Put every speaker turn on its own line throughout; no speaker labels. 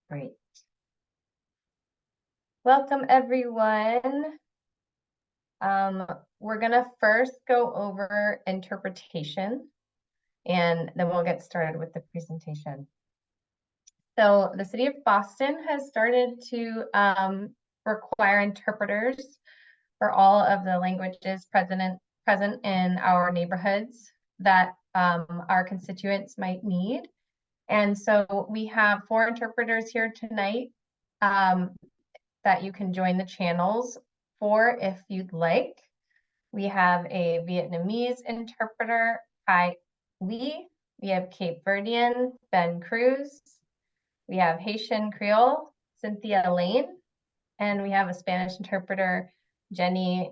Great. Welcome, everyone. We're going to first go over interpretation, and then we'll get started with the presentation. So the city of Boston has started to require interpreters for all of the languages present in our neighborhoods that our constituents might need. And so we have 4 interpreters here tonight that you can join the channels for if you'd like. We have a Vietnamese interpreter, Hai Lee. We have Cape Verdean, Ben Cruz. We have Haitian Creole, Cynthia Lane. And we have a Spanish interpreter, Jenny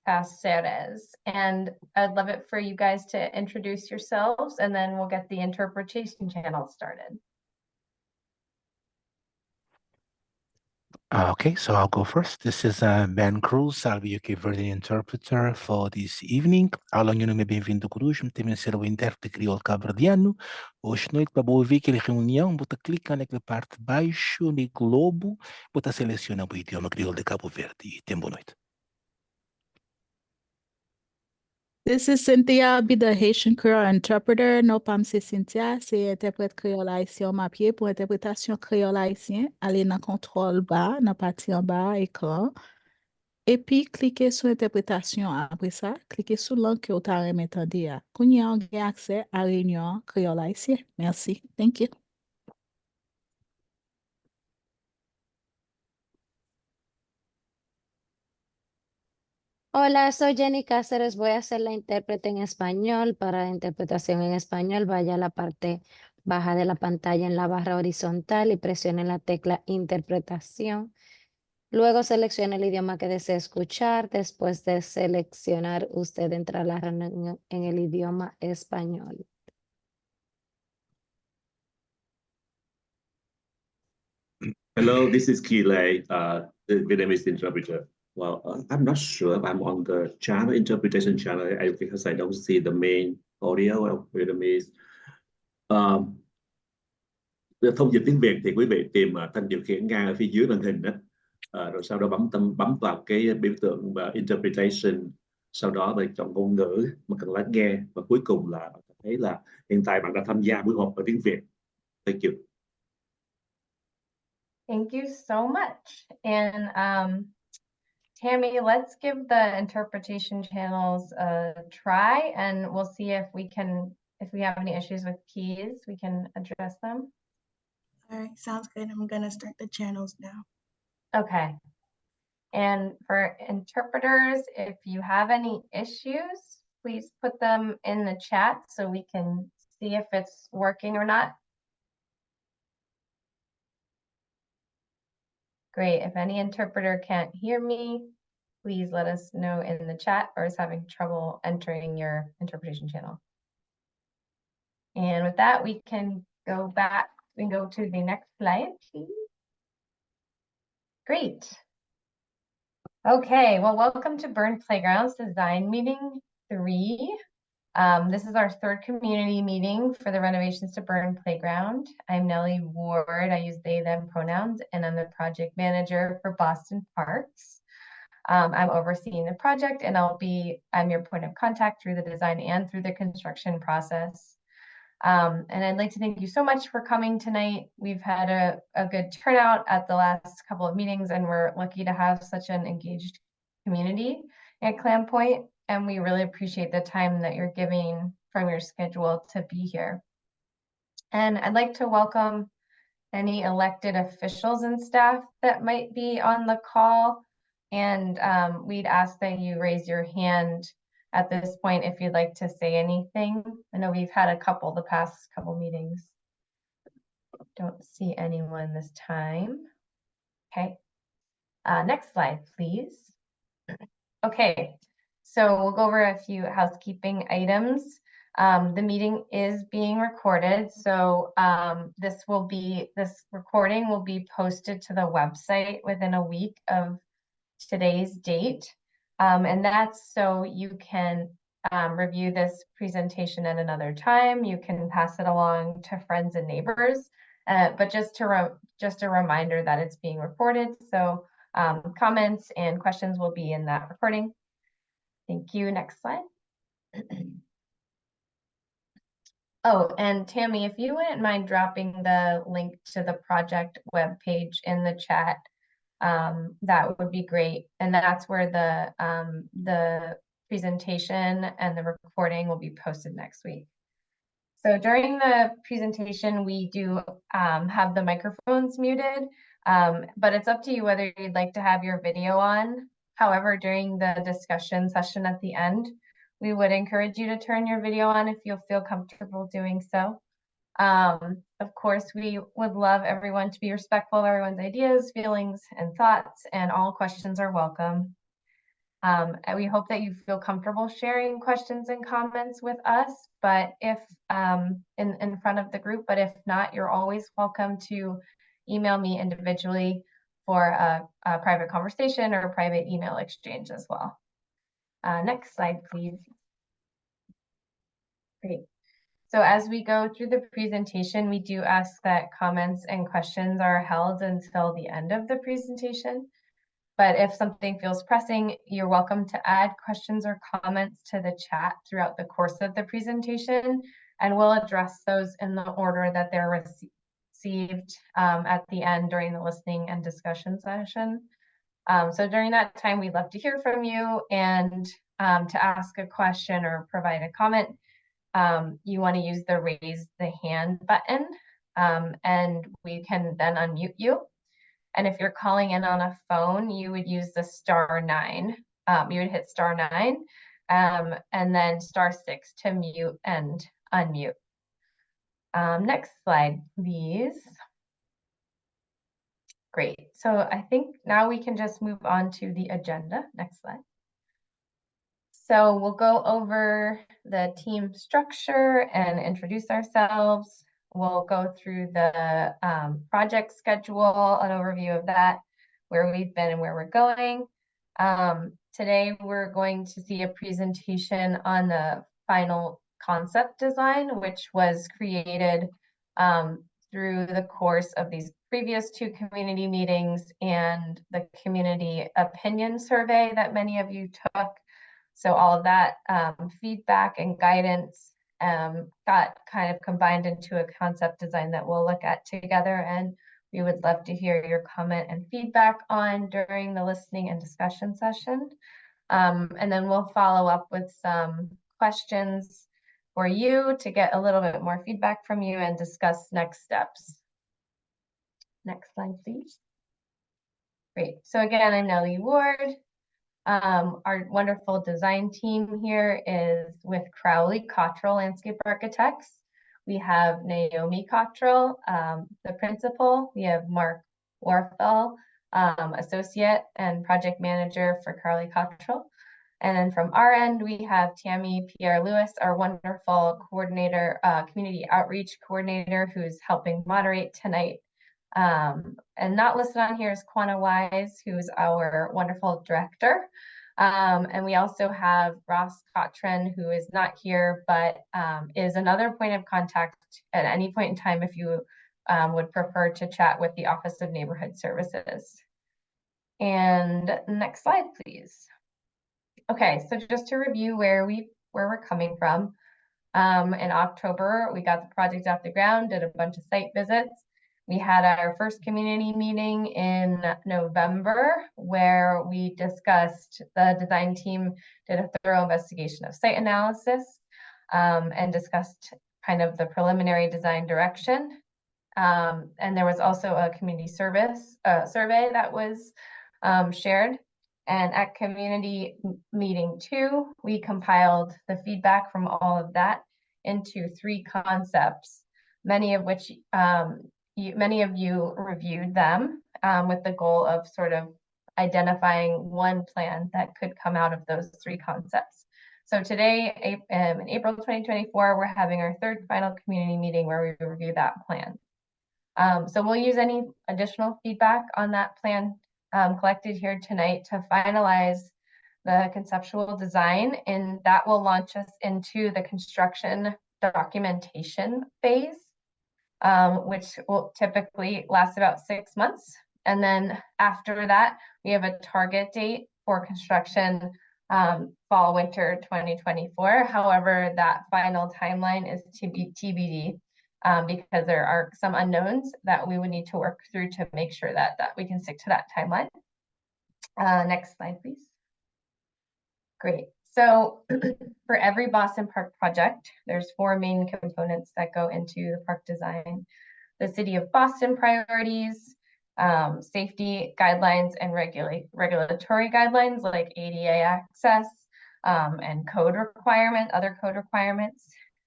Caceres. And I'd love it for you guys to introduce yourselves, and then we'll get the interpretation channel started.
Okay, so I'll go first. This is Ben Cruz, I'll be your Cape Verdean interpreter for this evening. Alanho me bem-vindo Cruz, me ser o intérprete crioulo cabo-verdiano. Hoje noite, para boa ver aquela reunião, bota clicar naquela parte de baixo, no globo, bota seleciona o idioma crioulo de Cabo Verde e tem boa noite.
This is Cynthia, I'll be the Haitian Creole interpreter. No pam c'est Cynthia, c'est interprète créole haïtien ma pied pour interprétation créole haïtien. Allez dans contrôle bas, dans partie en bas, écran. Et puis, cliquez sur interprétation. Après ça, cliquez sur langue que vous avez entendu. Qu'on y a accès à réunion créole haïtien. Merci. Thank you.
Hola, soy Jenny Cáceres. Voy a ser la intérprete en español. Para interpretación en español, vaya a la parte baja de la pantalla en la barra horizontal y presione la tecla interpretación. Luego seleccione el idioma que desee escuchar. Después de seleccionar, usted entra a la reunión en el idioma español.
Hello, this is Keeley, the Vietnamese interpreter. Well, I'm not sure if I'm on the channel, interpretation channel, because I don't see the main audio of Vietnamese. Thông dịch tiếng Việt thì quý vị tìm thanh điều khiển ngang ở phía dưới màn hình đó. Rồi sau đó bấm vào cái biểu tượng interpretation, sau đó bạn chọn ngôn ngữ mà cần lắng nghe, và cuối cùng là thấy là hiện tại bạn đã tham gia buổi họp ở tiếng Việt. Thank you.
Thank you so much. And Tammy, let's give the interpretation channels a try, and we'll see if we have any issues with keys, we can address them.
All right, sounds good. I'm gonna start the channels now.
Okay. And for interpreters, if you have any issues, please put them in the chat so we can see if it's working or not. Great. If any interpreter can't hear me, please let us know in the chat or is having trouble entering your interpretation channel. And with that, we can go back. We can go to the next slide, please. Great. Okay, well, welcome to Byrne Playground's Design Meeting 3. This is our 3rd community meeting for the renovations to Byrne Playground. I'm Nellie Ward. I use they, them pronouns, and I'm the project manager for Boston Parks. I'm overseeing the project, and I'm your point of contact through the design and through the construction process. And I'd like to thank you so much for coming tonight. We've had a good turnout at the last couple of meetings, and we're lucky to have such an engaged community at Clam Point. And we really appreciate the time that you're giving from your schedule to be here. And I'd like to welcome any elected officials and staff that might be on the call. And we'd ask that you raise your hand at this point if you'd like to say anything. I know we've had a couple the past couple meetings. Don't see anyone this time. Okay. Next slide, please. Okay. So we'll go over a few housekeeping items. The meeting is being recorded, so this recording will be posted to the website within a week of today's date, and that's so you can review this presentation at another time. You can pass it along to friends and neighbors, but just a reminder that it's being recorded. So comments and questions will be in that recording. Thank you. Next slide. Oh, and Tammy, if you wouldn't mind dropping the link to the project webpage in the chat, that would be great. And that's where the presentation and the recording will be posted next week. So during the presentation, we do have the microphones muted, but it's up to you whether you'd like to have your video on. However, during the discussion session at the end, we would encourage you to turn your video on if you'll feel comfortable doing so. Of course, we would love everyone to be respectful of everyone's ideas, feelings, and thoughts, and all questions are welcome. And we hope that you feel comfortable sharing questions and comments with us, but if in front of the group, but if not, you're always welcome to email me individually for a private conversation or a private email exchange as well. Next slide, please. Great. So as we go through the presentation, we do ask that comments and questions are held until the end of the presentation. But if something feels pressing, you're welcome to add questions or comments to the chat throughout the course of the presentation, and we'll address those in the order that they're received at the end during the listening and discussion session. So during that time, we'd love to hear from you, and to ask a question or provide a comment, you want to use the raise the hand button, and we can then unmute you. And if you're calling in on a phone, you would use the *9. You would hit *9 and then *6 to mute and unmute. Next slide, please. Great. So I think now we can just move on to the agenda. Next slide. So we'll go over the team structure and introduce ourselves. We'll go through the project schedule, an overview of that, where we've been and where we're going. Today, we're going to see a presentation on the final concept design, which was created through the course of these previous 2 community meetings and the community opinion survey that many of you took. So all of that feedback and guidance got kind of combined into a concept design that we'll look at together, and we would love to hear your comment and feedback on during the listening and discussion session. And then we'll follow up with some questions for you to get a little bit more feedback from you and discuss next steps. Next slide, please. Great. So again, I'm Nellie Ward. Our wonderful design team here is with Crowley Cottrell Landscape Architects. We have Naomi Cottrell, the principal. We have Mark Warfel, associate and project manager for Crowley Cottrell. And then from our end, we have Tammy Pierre-Lewis, our wonderful coordinator, community outreach coordinator, who's helping moderate tonight. And not listed on here is Quanah Wise, who's our wonderful director. And we also have Ross Cotran, who is not here, but is another point of contact at any point in time if you would prefer to chat with the Office of Neighborhood Services. And next slide, please. Okay, so just to review where we're coming from. In October, we got the project off the ground, did a bunch of site visits. We had our first community meeting in November, where we discussed, the design team did a thorough investigation of site analysis and discussed kind of the preliminary design direction. And there was also a community survey that was shared. And at community meeting 2, we compiled the feedback from all of that into 3 concepts, many of which many of you reviewed them with the goal of sort of identifying one plan that could come out of those 3 concepts. So today, in April 2024, we're having our 3rd final community meeting where we review that plan. So we'll use any additional feedback on that plan collected here tonight to finalize the conceptual design, and that will launch us into the construction documentation phase. which will typically last about 6 months. And then after that, we have a target date for construction fall, winter 2024. However, that final timeline is to be TBD because there are some unknowns that we would need to work through to make sure that we can stick to that timeline. Next slide, please. Great. So for every Boston Park project, there's 4 main components that go into the park design. The City of Boston priorities, safety guidelines and regulatory guidelines like ADA access and other code requirements.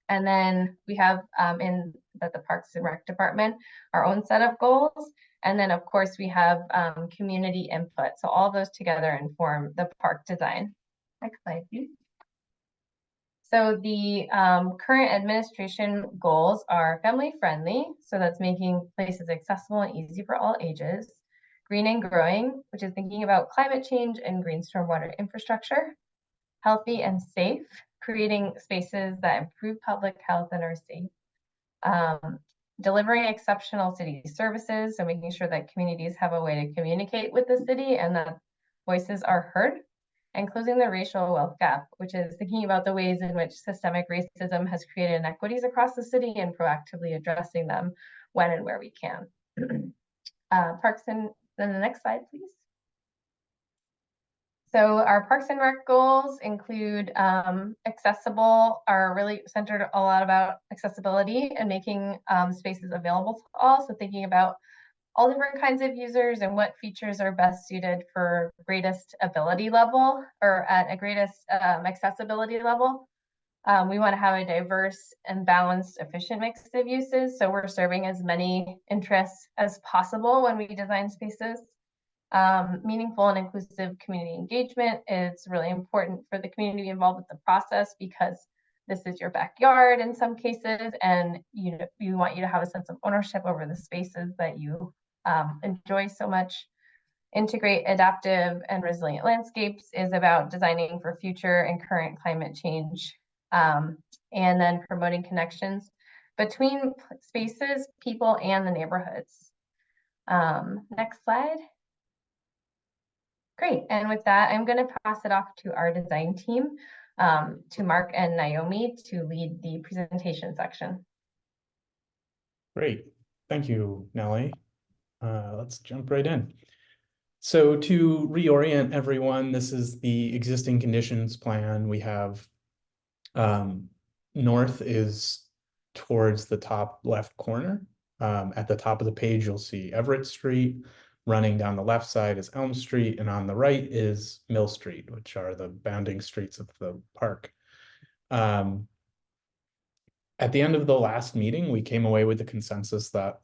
And then we have in the Parks and Rec Department, our own set of goals. And then of course we have community input. So all those together inform the park design. Next slide, please. So the current administration goals are family friendly. So that's making places accessible and easy for all ages. Green and growing, which is thinking about climate change and green stormwater infrastructure. Healthy and safe, creating spaces that improve public health and are safe. Delivering exceptional city services, so making sure that communities have a way to communicate with the city and that voices are heard. And closing the racial wealth gap, which is thinking about the ways in which systemic racism has created inequities across the city and proactively addressing them when and where we can. Parks and then the next slide, please. So our Parks and Rec goals include accessible, are really centered a lot about accessibility and making spaces available to all. So thinking about all different kinds of users and what features are best suited for greatest ability level or at a greatest accessibility level. We want to have a diverse and balanced, efficient mix of uses. So we're serving as many interests as possible when we design spaces. Meaningful and inclusive community engagement is really important for the community to be involved with the process because this is your backyard in some cases, and we want you to have a sense of ownership over the spaces that you enjoy so much. Integrate adaptive and resilient landscapes is about designing for future and current climate change, and then promoting connections between spaces, people, and the neighborhoods. Next slide. Great, and with that, I'm going to pass it off to our design team, to Mark and Naomi to lead the presentation section.
Great, thank you, Nellie. Let's jump right in. So to reorient everyone, this is the existing conditions plan. We have north is towards the top left corner. At the top of the page, you'll see Everett Street. Running down the left side is Elm Street, and on the right is Mill Street, which are the bounding streets of the park. At the end of the last meeting, we came away with the consensus that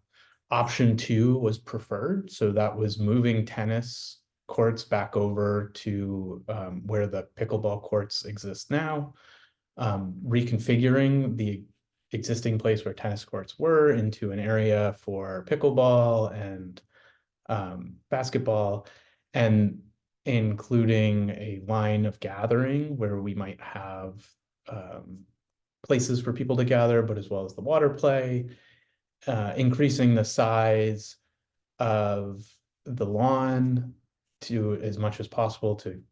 option 2 was preferred. So that was moving tennis courts back over to where the pickleball courts exist now, reconfiguring the existing place where tennis courts were into an area for pickleball and basketball, and including a line of gathering where we might have places for people to gather, but as well as the water play, increasing the size of the lawn to as much as possible to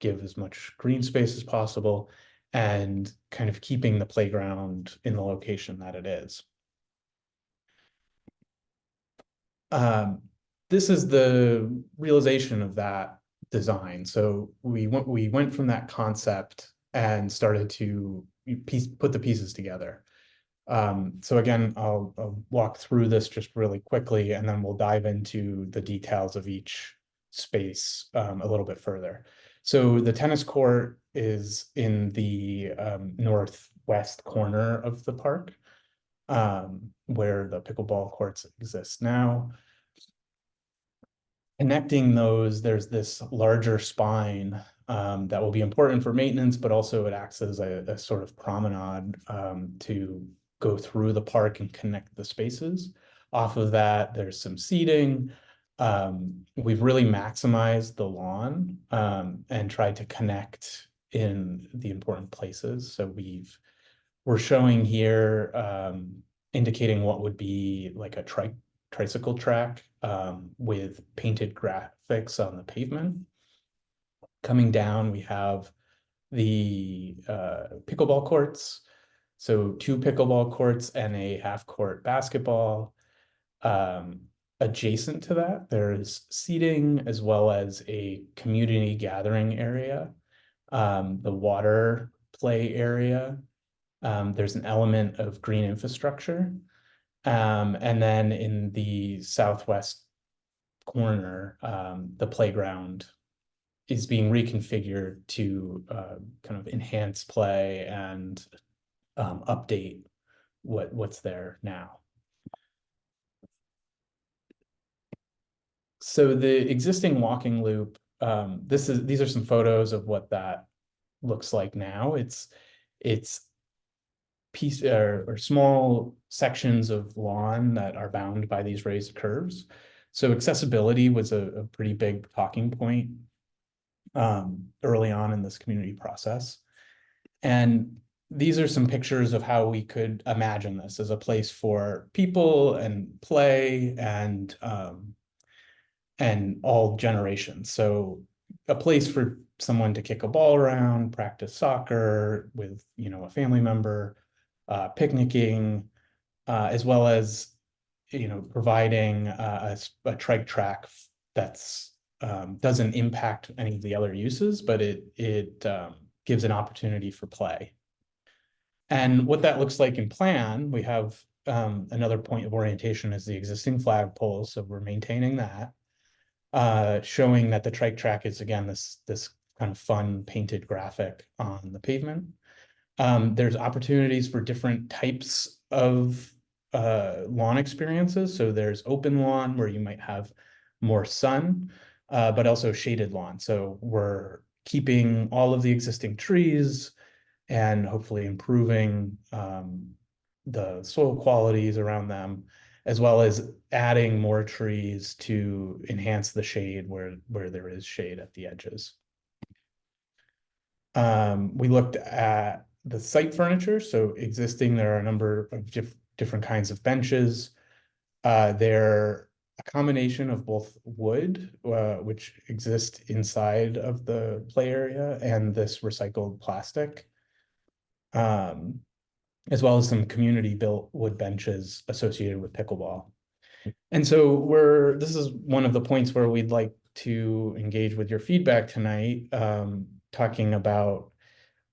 give as much green space as possible, and kind of keeping the playground in the location that it is. This is the realization of that design. So we went from that concept and started to put the pieces together. So again, I'll walk through this just really quickly, and then we'll dive into the details of each space a little bit further. So the tennis court is in the northwest corner of the park, where the pickleball courts exist now. Connecting those, there's this larger spine that will be important for maintenance, but also it acts as a sort of promenade to go through the park and connect the spaces. Off of that, there's some seating. We've really maximized the lawn and tried to connect in the important places. So we're showing here indicating what would be like a tricycle track with painted graphics on the pavement. Coming down, we have the pickleball courts. So 2 pickleball courts and a half-court basketball. Adjacent to that, there's seating as well as a community gathering area, the water play area. There's an element of green infrastructure. And then in the southwest corner, the playground is being reconfigured to kind of enhance play and update what's there now. So the existing walking loop, these are some photos of what that looks like now. It's piece or small sections of lawn that are bound by these raised curves. So accessibility was a pretty big talking point early on in this community process. And these are some pictures of how we could imagine this as a place for people and play and all generations. So a place for someone to kick a ball around, practice soccer with, a family member, picnicking, as well as, providing a trike track that's doesn't impact any of the other uses, but it gives an opportunity for play. And what that looks like in plan, we have another point of orientation is the existing flagpole, so we're maintaining that. Showing that the trike track is, again, this kind of fun painted graphic on the pavement. There's opportunities for different types of lawn experiences. So there's open lawn where you might have more sun, but also shaded lawn. So we're keeping all of the existing trees and hopefully improving the soil qualities around them, as well as adding more trees to enhance the shade where there is shade at the edges. We looked at the site furniture. So existing, there are a number of different kinds of benches. They're a combination of both wood, which exist inside of the play area, and this recycled plastic, as well as some community-built wood benches associated with pickleball. And so this is one of the points where we'd like to engage with your feedback tonight, talking about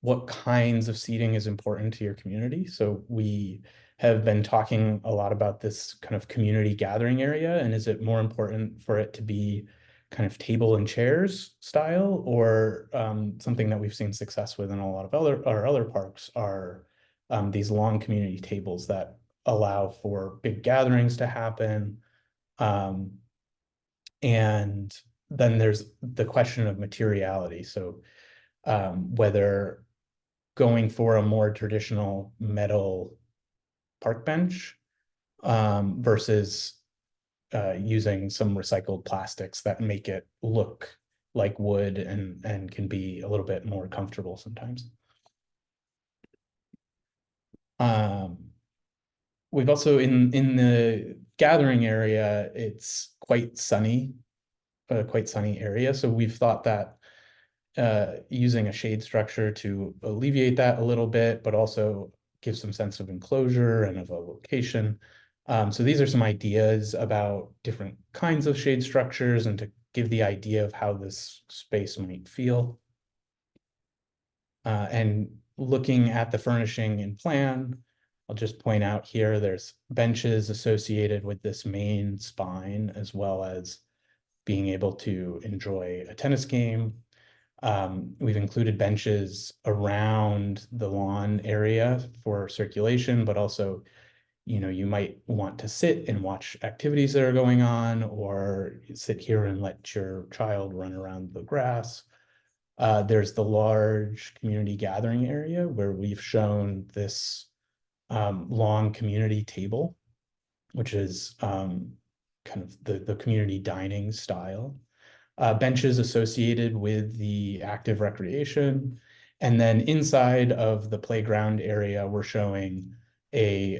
what kinds of seating is important to your community. So we have been talking a lot about this kind of community gathering area, and is it more important for it to be kind of table and chairs style, or something that we've seen success with in a lot of our other parks are these long community tables that allow for big gatherings to happen. And then there's the question of materiality. So whether going for a more traditional metal park bench versus using some recycled plastics that make it look like wood and can be a little bit more comfortable sometimes. We've also, in the gathering area, it's quite sunny area. So we've thought that using a shade structure to alleviate that a little bit, but also give some sense of enclosure and of a location. So these are some ideas about different kinds of shade structures and to give the idea of how this space might feel. And looking at the furnishing and plan, I'll just point out here, there's benches associated with this main spine, as well as being able to enjoy a tennis game. We've included benches around the lawn area for circulation, but also, you might want to sit and watch activities that are going on, or sit here and let your child run around the grass. There's the large community gathering area where we've shown this long community table, which is kind of the community dining style. Benches associated with the active recreation. And then inside of the playground area, we're showing a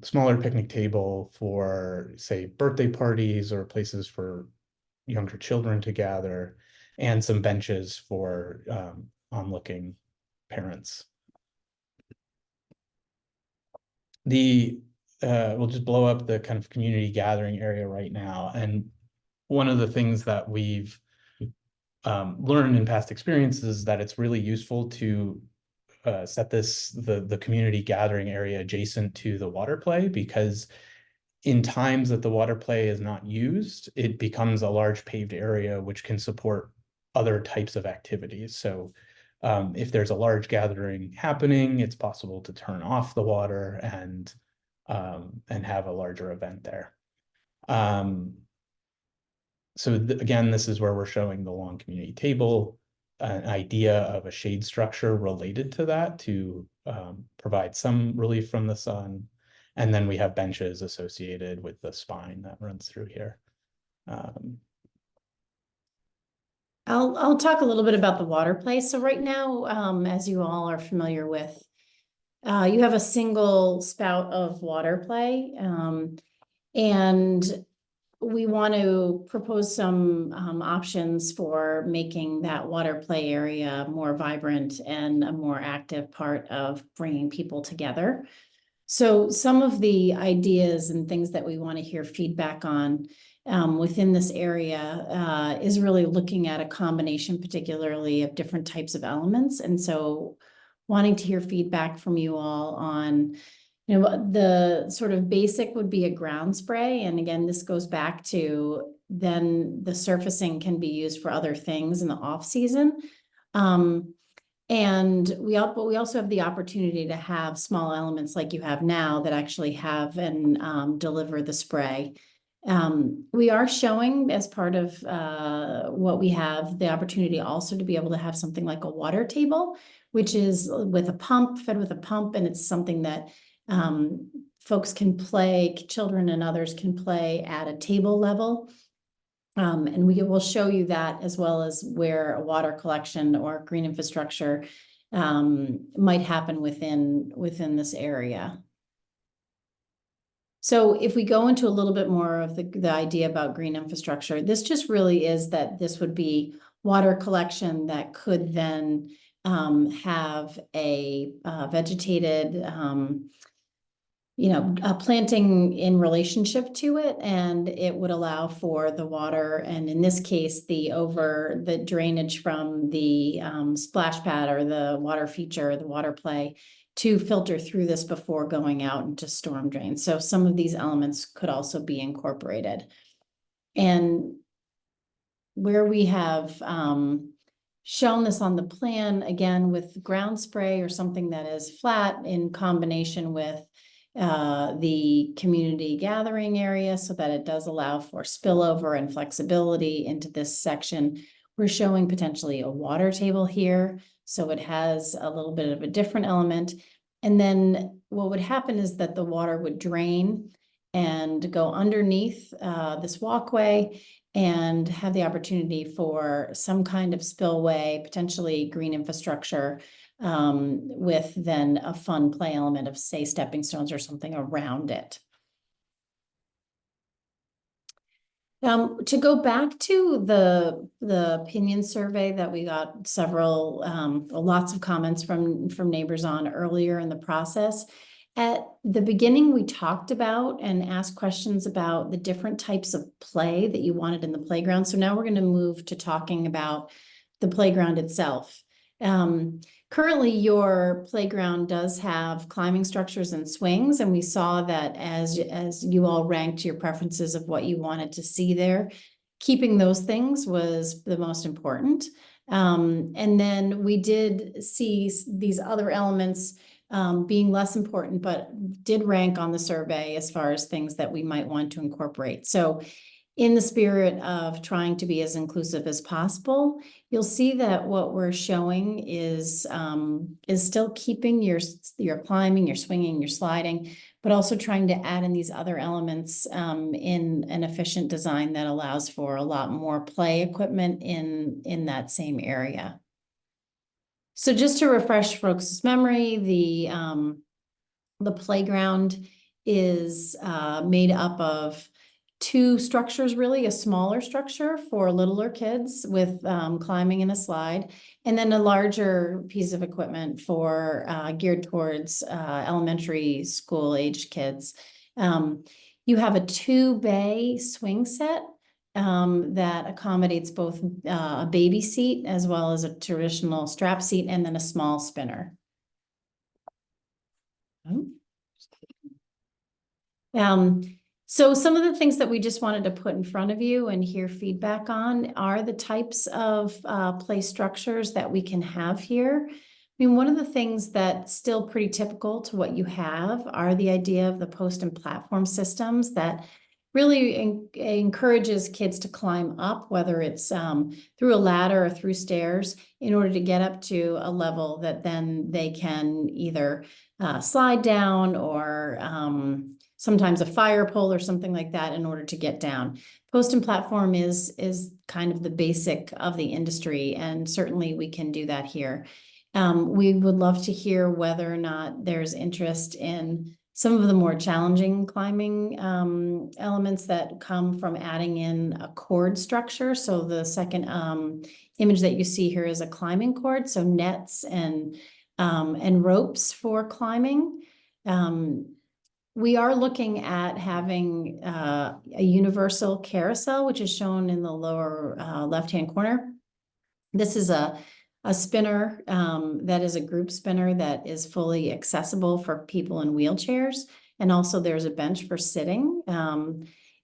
smaller picnic table for, say, birthday parties or places for younger children to gather, and some benches for onlooking parents. We'll just blow up the kind of community gathering area right now. And one of the things that we've learned in past experiences is that it's really useful to set the community gathering area adjacent to the water play, because in times that the water play is not used, it becomes a large paved area which can support other types of activities. So if there's a large gathering happening, it's possible to turn off the water and have a larger event there. So again, this is where we're showing the long community table, an idea of a shade structure related to that to provide some relief from the sun. And then we have benches associated with the spine that runs through here.
I'll talk a little bit about the water play. So right now, as you all are familiar with, you have a single spout of water play, and we want to propose some options for making that water play area more vibrant and a more active part of bringing people together. So some of the ideas and things that we want to hear feedback on within this area is really looking at a combination, particularly of different types of elements. And so wanting to hear feedback from you all on, you know, the sort of basic would be a ground spray. And again, this goes back to then the surfacing can be used for other things in the off season. And we also have the opportunity to have small elements like you have now that actually have and deliver the spray. We are showing as part of what we have the opportunity also to be able to have something like a water table, which is with a pump, fed with a pump, and it's something that folks can play, children and others can play at a table level. And we will show you that, as well as where a water collection or green infrastructure might happen within this area. So if we go into a little bit more of the idea about green infrastructure, this just really is that this would be water collection that could then have a vegetated planting in relationship to it, and it would allow for the water, and in this case, the drainage from the splash pad or the water feature, the water play, to filter through this before going out into storm drains. So some of these elements could also be incorporated. And where we have shown this on the plan, again, with ground spray or something that is flat in combination with the community gathering area, so that it does allow for spillover and flexibility into this section. We're showing potentially a water table here, so it has a little bit of a different element. And then what would happen is that the water would drain and go underneath this walkway and have the opportunity for some kind of spillway, potentially green infrastructure, with then a fun play element of, say, stepping stones or something around it. To go back to the opinion survey that we got lots of comments from neighbors on earlier in the process. At the beginning, we talked about and asked questions about the different types of play that you wanted in the playground. So now we're going to move to talking about the playground itself. Currently, your playground does have climbing structures and swings, and we saw that as you all ranked your preferences of what you wanted to see there, keeping those things was the most important. And then we did see these other elements being less important, but did rank on the survey as far as things that we might want to incorporate. So in the spirit of trying to be as inclusive as possible, you'll see that what we're showing is still keeping your climbing, your swinging, your sliding, but also trying to add in these other elements in an efficient design that allows for a lot more play equipment in that same area. So just to refresh folks' memory, The playground is made up of two structures, really, a smaller structure for littler kids with climbing and a slide, and then a larger piece of equipment for geared towards elementary school aged kids. You have a 2-bay swing set that accommodates both a baby seat as well as a traditional strap seat, and then a small spinner. So some of the things that we just wanted to put in front of you and hear feedback on are the types of play structures that we can have here. I mean, one of the things that's still pretty typical to what you have are the idea of the post and platform systems that really encourages kids to climb up, whether it's through a ladder or through stairs, in order to get up to a level that then they can either slide down or sometimes a fire pole or something like that in order to get down. Post and platform is kind of the basic of the industry, and certainly we can do that here. We would love to hear whether or not there's interest in some of the more challenging climbing elements that come from adding in a cord structure. So the second image that you see here is a climbing cord, so nets and ropes for climbing. We are looking at having a universal carousel, which is shown in the lower left-hand corner. This is a spinner that is a group spinner that is fully accessible for people in wheelchairs. And also there's a bench for sitting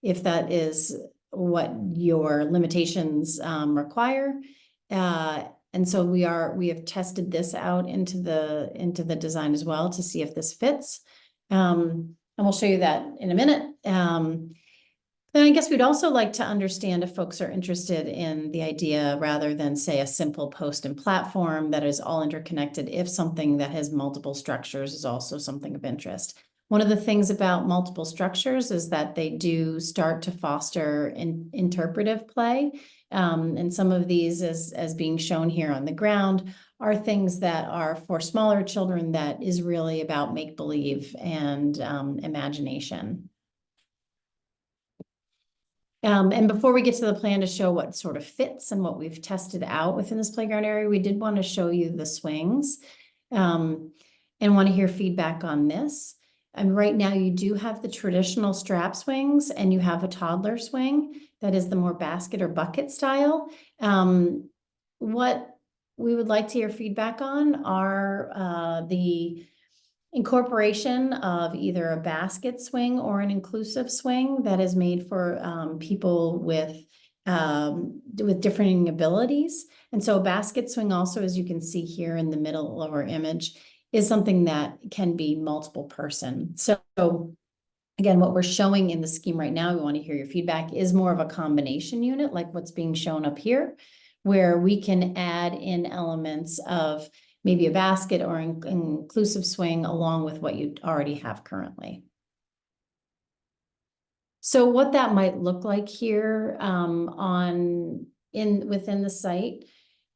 if that is what your limitations require. And so we have tested this out into the design as well to see if this fits. And we'll show you that in a minute. Then I guess we'd also like to understand if folks are interested in the idea, rather than say a simple post and platform that is all interconnected, if something that has multiple structures is also something of interest. One of the things about multiple structures is that they do start to foster interpretive play. And some of these, as being shown here on the ground, are things that are for smaller children that is really about make-believe and imagination. And before we get to the plan to show what sort of fits and what we've tested out within this playground area, we did want to show you the swings and want to hear feedback on this. And right now you do have the traditional strap swings, and you have a toddler swing that is the more basket or bucket style. What we would like to hear feedback on are the incorporation of either a basket swing or an inclusive swing that is made for people with differing abilities. And so a basket swing also, as you can see here in the middle lower image, is something that can be multiple person. So again, what we're showing in the scheme right now, we want to hear your feedback, is more of a combination unit like what's being shown up here, where we can add in elements of maybe a basket or an inclusive swing along with what you already have currently. So what that might look like here within the site,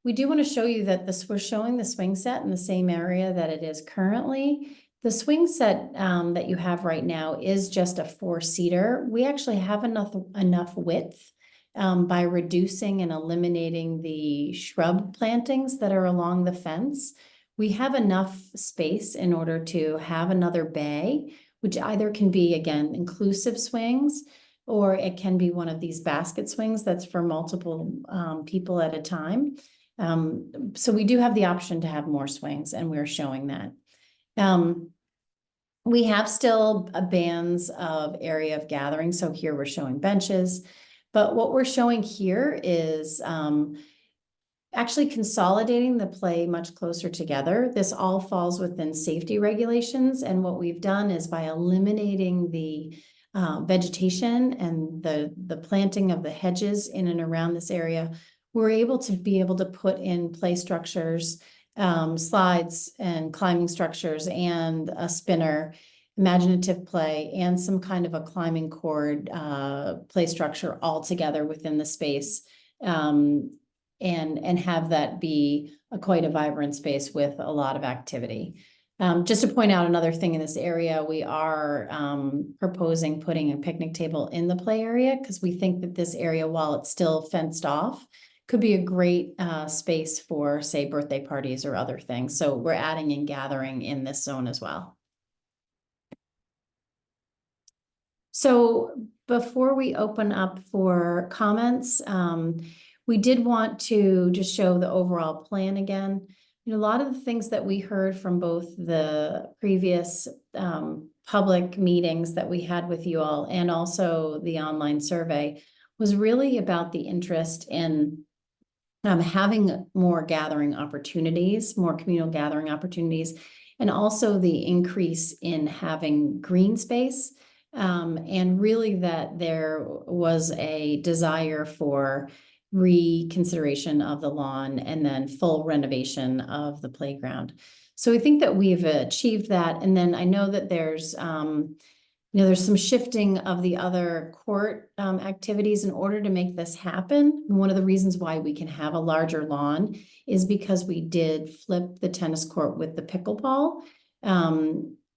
we do want to show you that we're showing the swing set in the same area that it is currently. The swing set that you have right now is just a 4-seater. We actually have enough width by reducing and eliminating the shrub plantings that are along the fence. We have enough space in order to have another bay, which either can be, again, inclusive swings, or it can be one of these basket swings that's for multiple people at a time. So we do have the option to have more swings, and we're showing that. We have still bands of area of gathering. So here we're showing benches, but what we're showing here is actually consolidating the play much closer together. This all falls within safety regulations. And what we've done is, by eliminating the vegetation and the planting of the hedges in and around this area, we're able to put in play structures, slides and climbing structures, and a spinner, imaginative play, and some kind of a climbing cord play structure all together within the space, and have that be quite a vibrant space with a lot of activity. Just to point out another thing in this area, we are proposing putting a picnic table in the play area because we think that this area, while it's still fenced off, could be a great space for, say, birthday parties or other things. So we're adding and gathering in this zone as well. So before we open up for comments, we did want to just show the overall plan again. You know, a lot of the things that we heard from both the previous public meetings that we had with you all and also the online survey was really about the interest in having more gathering opportunities, more communal gathering opportunities, and also the increase in having green space. And really that there was a desire for reconsideration of the lawn and then full renovation of the playground. So I think that we've achieved that. And then I know that there's there's some shifting of the other court activities in order to make this happen. One of the reasons why we can have a larger lawn is because we did flip the tennis court with the pickleball.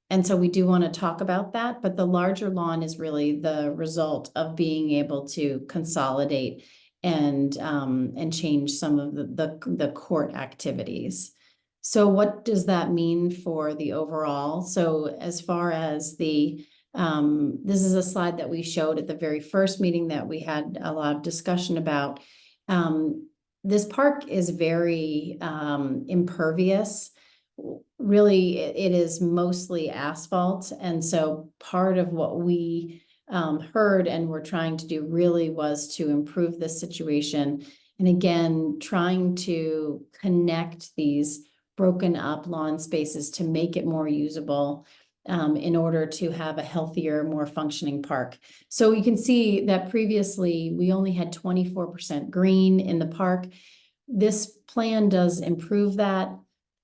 And so we do want to talk about that, but the larger lawn is really the result of being able to consolidate and change some of the court activities. So what does that mean for the overall? So as far as the this is a slide that we showed at the very first meeting that we had a lot of discussion about. This park is very impervious. Really, it is mostly asphalt. And so part of what we heard and were trying to do really was to improve this situation. And again, trying to connect these broken up lawn spaces to make it more usable in order to have a healthier, more functioning park. So you can see that previously we only had 24% green in the park. This plan does improve that.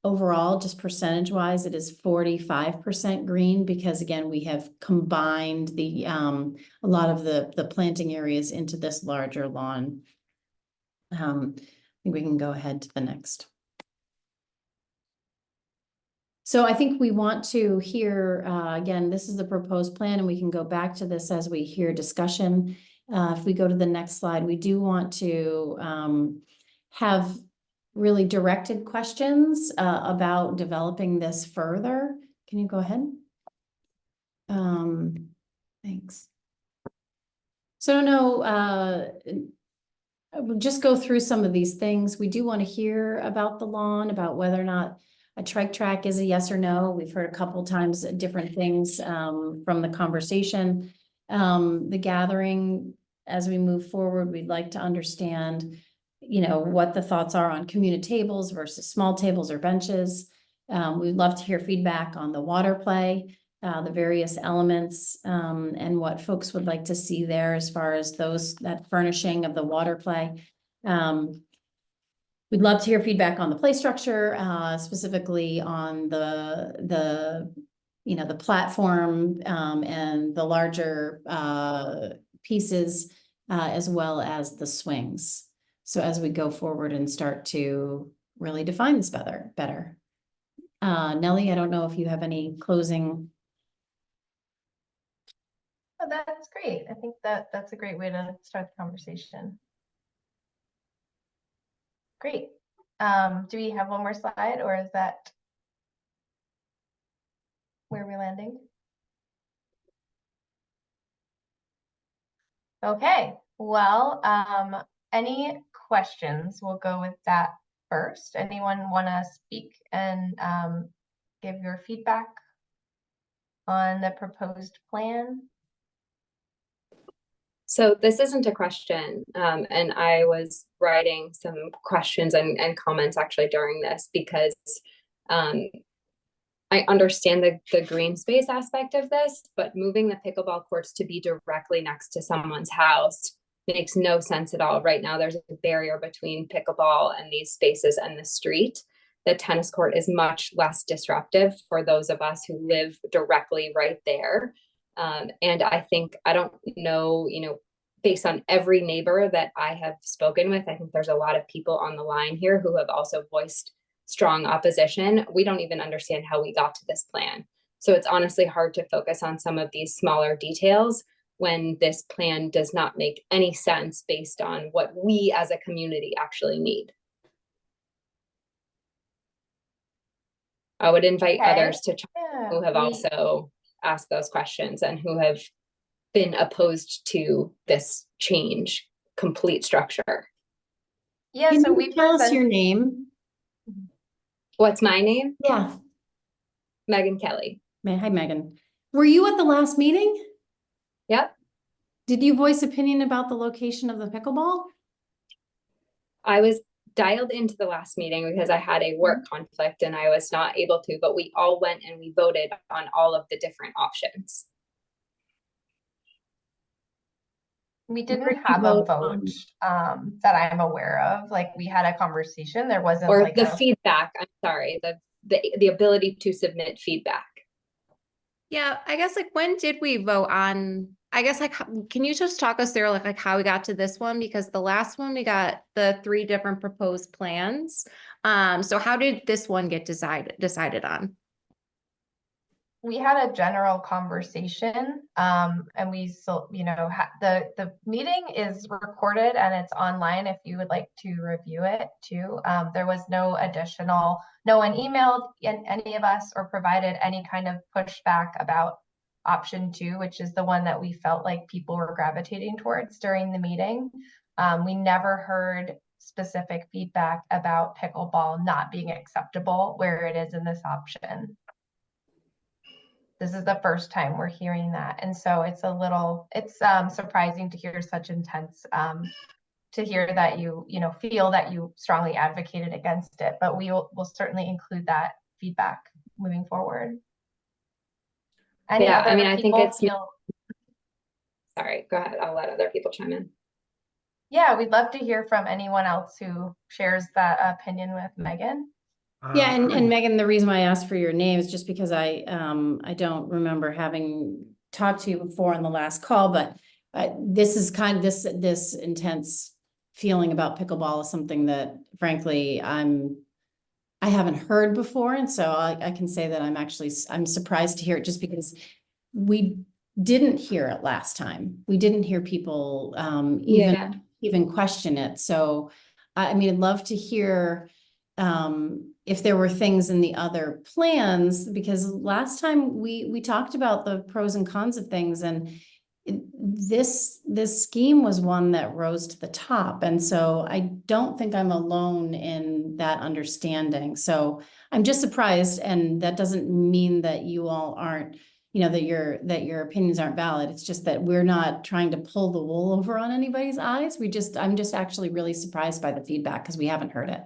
Overall, just percentage-wise, it is 45% green because again, we have combined the a lot of the planting areas into this larger lawn. I think we can go ahead to the next. So I think we want to hear, again, this is the proposed plan and we can go back to this as we hear discussion. If we go to the next slide, we do want to have really directed questions about developing this further. Can you go ahead? Thanks. So I don't know, we'll just go through some of these things. We do want to hear about the lawn, about whether or not a trike track is a yes or no. We've heard a couple times different things from the conversation. The gathering, as we move forward, we'd like to understand, you know, what the thoughts are on community tables versus small tables or benches. We'd love to hear feedback on the water play, the various elements, and what folks would like to see there as far as that furnishing of the water play. We'd love to hear feedback on the play structure, specifically on the platform and the larger pieces, as well as the swings. So as we go forward and start to really define this better. Nellie, I don't know if you have any closing.
Oh, that's great. I think that's a great way to start the conversation. Great. Do we have one more slide or is that where we're landing? Okay, well, any questions? We'll go with that first. Anyone want to speak and give your feedback on the proposed plan?
So this isn't a question, and I was writing some questions and comments actually during this because I understand the green space aspect of this, but moving the pickleball courts to be directly next to someone's house makes no sense at all. Right now, there's a barrier between pickleball and these spaces and the street. The tennis court is much less disruptive for those of us who live directly right there. And I think, I don't know, based on every neighbor that I have spoken with, I think there's a lot of people on the line here who have also voiced strong opposition, we don't even understand how we got to this plan. So it's honestly hard to focus on some of these smaller details when this plan does not make any sense based on what we as a community actually need. I would invite others to who have also asked those questions and who have been opposed to this change, complete structure.
Yeah,
Can
so
you
we
tell us
present.
your name?
What's my name?
Yeah.
Megan Kelly.
Hi, Megan. Were you at the last meeting?
Yep.
Did you voice opinion about the location of the pickleball?
I was dialed into the last meeting because I had a work conflict and I was not able to, but we all went and we voted on all of the different options.
We didn't have a vote that I'm aware of. Like, we had a conversation. There wasn't
or
like
the feedback. I'm sorry, the ability to submit feedback.
Yeah, I guess like when did we vote on, I guess like can you just talk us through like how we got to this one? Because the last one we got the 3 different proposed plans. So how did this one get decided on?
we had a general conversation, and we still, you know, the meeting is recorded and it's online if you would like to review it too. There was no one emailed any of us or provided any kind of pushback about option 2, which is the one that we felt like people were gravitating towards during the meeting. We never heard specific feedback about pickleball not being acceptable where it is in this option. This is the first time we're hearing that. And so it's surprising to hear such intense, to hear that you feel that you strongly advocated against it, but we'll certainly include that feedback moving forward.
Yeah, I mean, I think it's, sorry, go ahead. I'll let other people chime in.
Yeah, we'd love to hear from anyone else who shares that opinion with Megan.
Yeah, and Megan, the reason why I asked for your name is just because I don't remember having talked to you before on the last call, but this is kind of this intense feeling about pickleball is something that frankly I haven't heard before, and so I can say that I'm surprised to hear it just because we didn't hear it last time. We didn't hear people even question it. So I mean, I'd love to hear if there were things in the other plans, because last time we talked about the pros and cons of things, and this scheme was one that rose to the top. And so I don't think I'm alone in that understanding. So I'm just surprised, and that doesn't mean that you all aren't, that your opinions aren't valid. It's just that we're not trying to pull the wool over on anybody's eyes. I'm just actually really surprised by the feedback because we haven't heard it.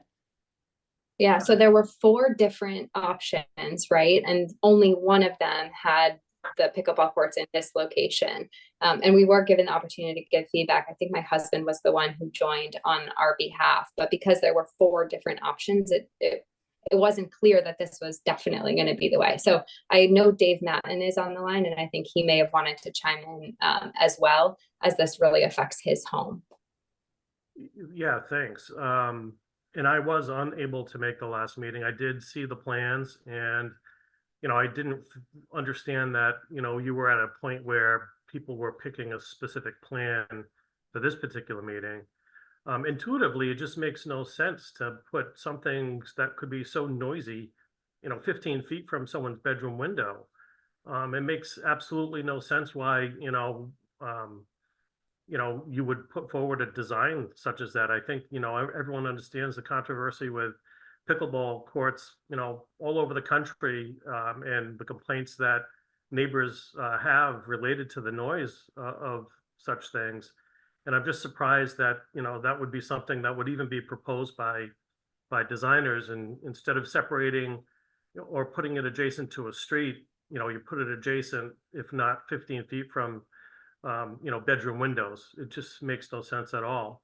Yeah, so there were 4 different options, right? And only one of them had the pickleball courts in this location. And we were given the opportunity to give feedback. I think my husband was the one who joined on our behalf, but because there were 4 different options, it wasn't clear that this was definitely going to be the way. So I know Dave Matten is on the line, and I think he may have wanted to chime in as well, as this really affects his home.
Yeah, thanks. And I was unable to make the last meeting. I did see the plans, and I didn't understand that you were at a point where people were picking a specific plan for this particular meeting. Intuitively, it just makes no sense to put something that could be so noisy 15 feet from someone's bedroom window. It makes absolutely no sense why you would put forward a design such as that. I think, everyone understands the controversy with pickleball courts, all over the country, and the complaints that neighbors have related to the noise of such things. And I'm just surprised that, that would be something that would even be proposed by designers. And instead of separating or putting it adjacent to a street, you put it adjacent, if not 15 feet from bedroom windows. It just makes no sense at all.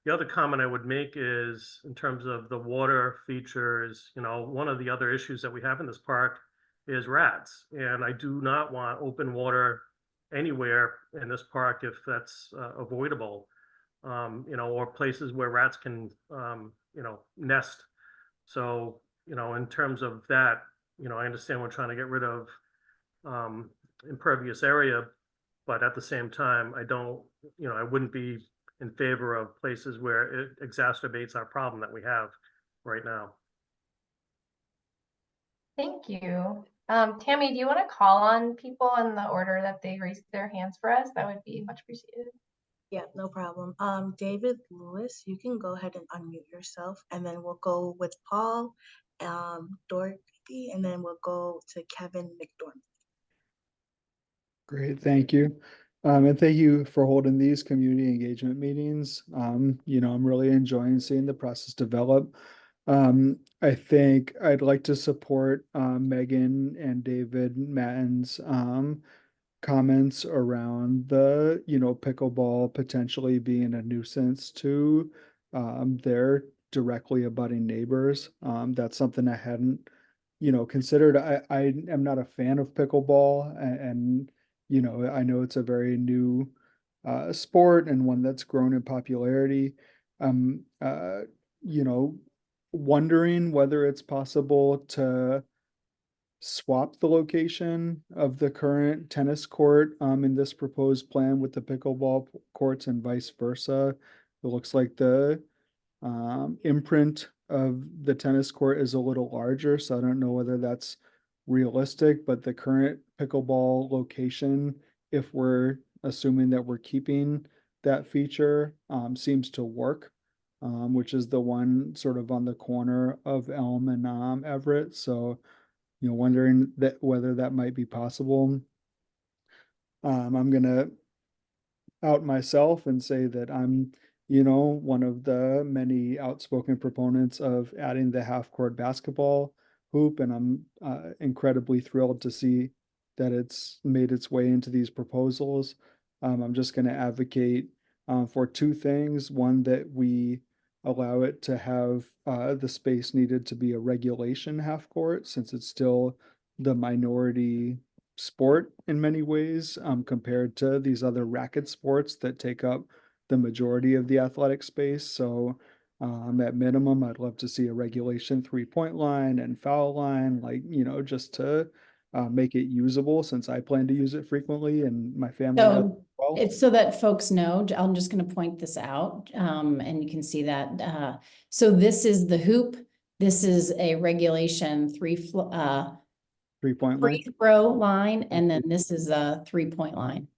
The other comment I would make is in terms of the water features, one of the other issues that we have in this park is rats. And I do not want open water anywhere in this park if that's avoidable, or places where rats can, nest. So, you know, in terms of that, you know, I understand we're trying to get rid of impervious area, but at the same time, I don't, you know, I wouldn't be in favor of places where it exacerbates our problem that we have right now.
Thank you. Tammy, do you want to call on people in the order that they raised their hands for us? That would be much appreciated.
Yeah, no problem. David Lewis, you can go ahead and unmute yourself, and then we'll go with Paul, Dorothy, and then we'll go to Kevin McDormand.
Great, thank you. And thank you for holding these community engagement meetings. You know, I'm really enjoying seeing the process develop. I think I'd like to support Megan and David Matten's comments around the, you know, pickleball potentially being a nuisance to their directly abutting neighbors. That's something I hadn't, you know, considered. I am not a fan of pickleball, and you know, I know it's a very new sport and one that's grown in popularity. You know, wondering whether it's possible to swap the location of the current tennis court in this proposed plan with the pickleball courts and vice versa. It looks like the imprint of the tennis court is a little larger, so I don't know whether that's realistic, but the current pickleball location, if we're assuming that we're keeping that feature, seems to work, which is the one sort of on the corner of Elm and Everett. So, you know, wondering that whether that might be possible. I'm gonna out myself and say that I'm, you know, one of the many outspoken proponents of adding the half-court basketball hoop, and I'm incredibly thrilled to see that it's made its way into these proposals. I'm just going to advocate for two things. One, that we allow it to have the space needed to be a regulation half-court, since it's still the minority sport in many ways, compared to these other racket sports that take up the majority of the athletic space. So at minimum, I'd love to see a regulation 3-point line and foul line, like, you know, just to make it usable, since I plan to use it frequently and my family does as
So
well.
it's so that folks know, I'm just going to point this out, and you can see that. So this is the hoop. This is a regulation 3-point
line,
free throw line, and then this is a 3-point line.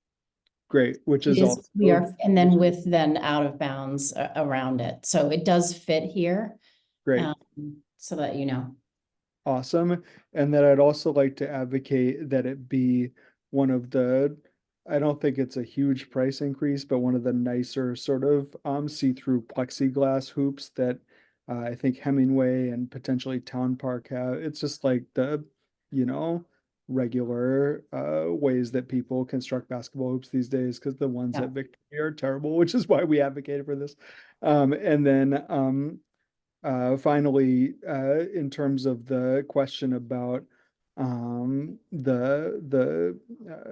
Great, which is also
we are, and then with then out of bounds around it. So it does fit here.
great.
So that you know.
Awesome. And then I'd also like to advocate that it be one of the, I don't think it's a huge price increase, but one of the nicer sort of see-through plexiglass hoops that I think Hemingway and potentially Town Park have. It's just like the, you know, regular ways that people construct basketball hoops these days, because the ones at Victoria are terrible, which is why we advocated for this. And then finally, in terms of the question about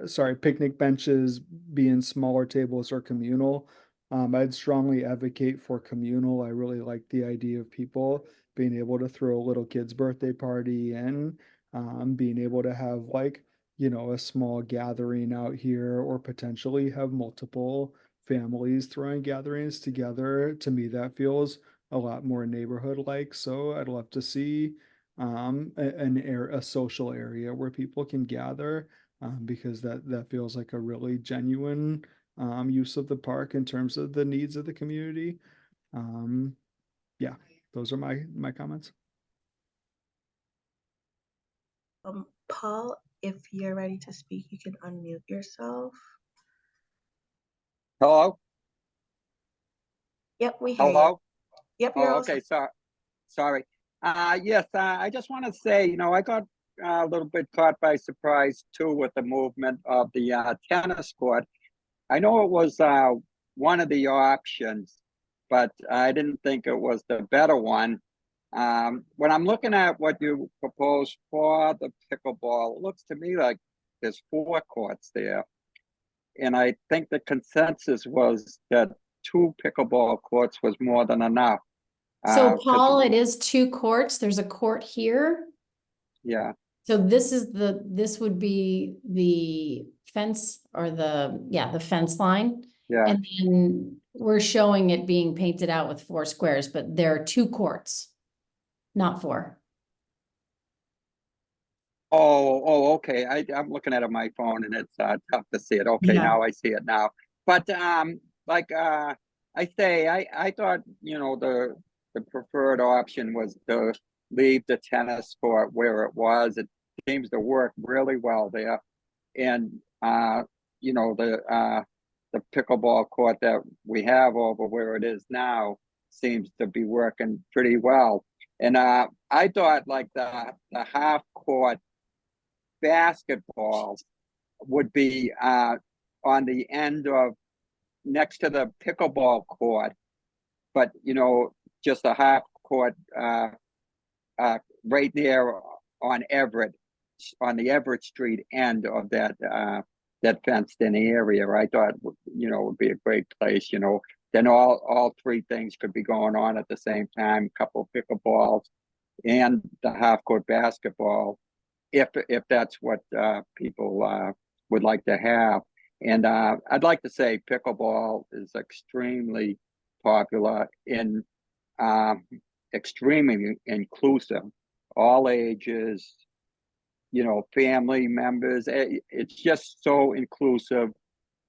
sorry, picnic benches being smaller tables or communal, I'd strongly advocate for communal. I really like the idea of people being able to throw a little kid's birthday party and being able to have, like, you know, a small gathering out here, or potentially have multiple families throwing gatherings together. To me, that feels a lot more neighborhood-like. So I'd love to see a social area where people can gather, because that feels like a really genuine use of the park in terms of the needs of the community. Yeah, those are my comments.
Paul, if you're ready to speak, you can unmute yourself.
Hello?
Yep, we hear you.
Hello?
Yep, you're all
okay,
set.
sorry. Yes, I just want to say, you know, I got a little bit caught by surprise too with the movement of the tennis court. I know it was one of the options, but I didn't think it was the better one. When I'm looking at what you proposed for the pickleball, it looks to me like there's 4 courts there. And I think the consensus was that 2 pickleball courts was more than enough.
So
'cause-
Paul, it is 2 courts. There's a court here.
Yeah,
So this would be the fence or the fence line.
yeah.
And then we're showing it being painted out with 4 squares, but there are 2 courts, not 4.
Oh, okay. I'm looking at it on my phone and it's tough to see it. Okay,
Yeah.
now I see it now. But like I thought, you know, the preferred option was to leave the tennis court where it was. It seems to work really well there. And you know, the pickleball court that we have over where it is now seems to be working pretty well. And I thought like the half court basketball would be on the end of next to the pickleball court, but you know, just a half court right there on Everett, on the Everett Street end of that fenced in area. I thought, you know, would be a great place. You know, then all 3 things could be going on at the same time. A couple of pickleballs and the half court basketball, if that's what people would like to have. And I'd like to say pickleball is extremely popular and extremely inclusive, all ages, you know, family members. It's just so inclusive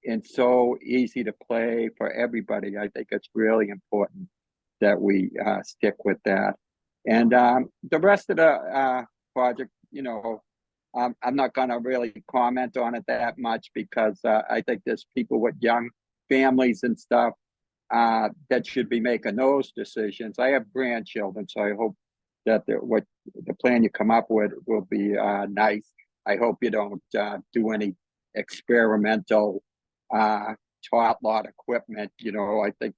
and so easy to play for everybody. I think it's really important that we stick with that. And the rest of the project, you know, I'm not going to really comment on it that much because I think there's people with young families and stuff that should be making those decisions. I have grandchildren, so I hope that what the plan you come up with will be nice. I hope you don't do any experimental tot lot equipment. You know, I think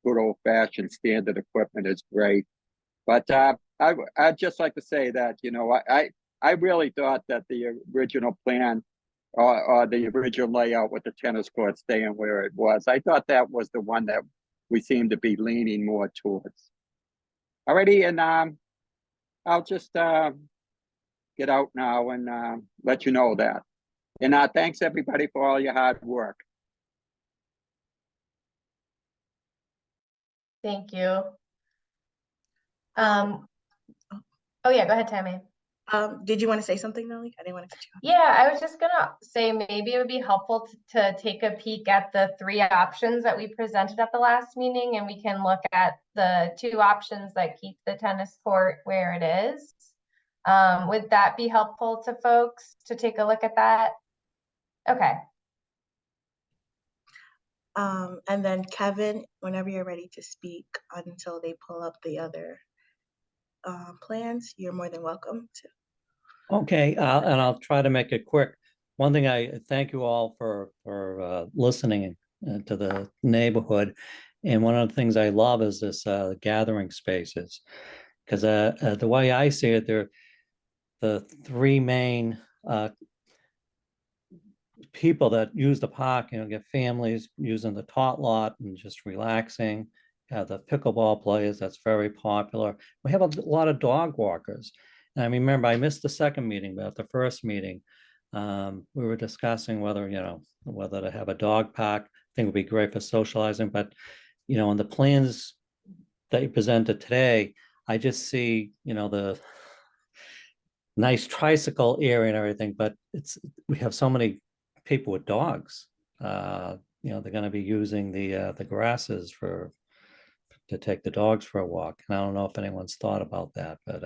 good old fashioned standard equipment is great. But I'd just like to say that, you know, I really thought that the original plan or the original layout with the tennis court staying where it was, I thought that was the one that we seem to be leaning more towards. Alrighty, and I'll just get out now and let you know that. And thanks everybody for all your hard work.
Thank you. Oh yeah, go ahead, Tammy.
Did you want to say something, Nelly? I didn't want to cut you off.
Yeah, I was just gonna say maybe it would be helpful to take a peek at the 3 options that we presented at the last meeting, and we can look at the 2 options that keep the tennis court where it is. Would that be helpful to folks to take a look at that? Okay.
And then Kevin, whenever you're ready to speak until they pull up the other plans, you're more than welcome to.
Okay, and I'll try to make it quick. One thing, I thank you all for listening to the neighborhood. And one of the things I love is this gathering spaces, because the way I see it, they're the 3 main people that use the park. You know, get families using the tot lot and just relaxing. The pickleball players, that's very popular. We have a lot of dog walkers. And I remember I missed the second meeting, but at the first meeting, we were discussing whether, you know, whether to have a dog park. I think it would be great for socializing. But, you know, in the plans that you presented today, I just see, you know, the nice tricycle area and everything, but we have so many people with dogs. You know, they're going to be using the grasses to take the dogs for a walk. And I don't know if anyone's thought about that, but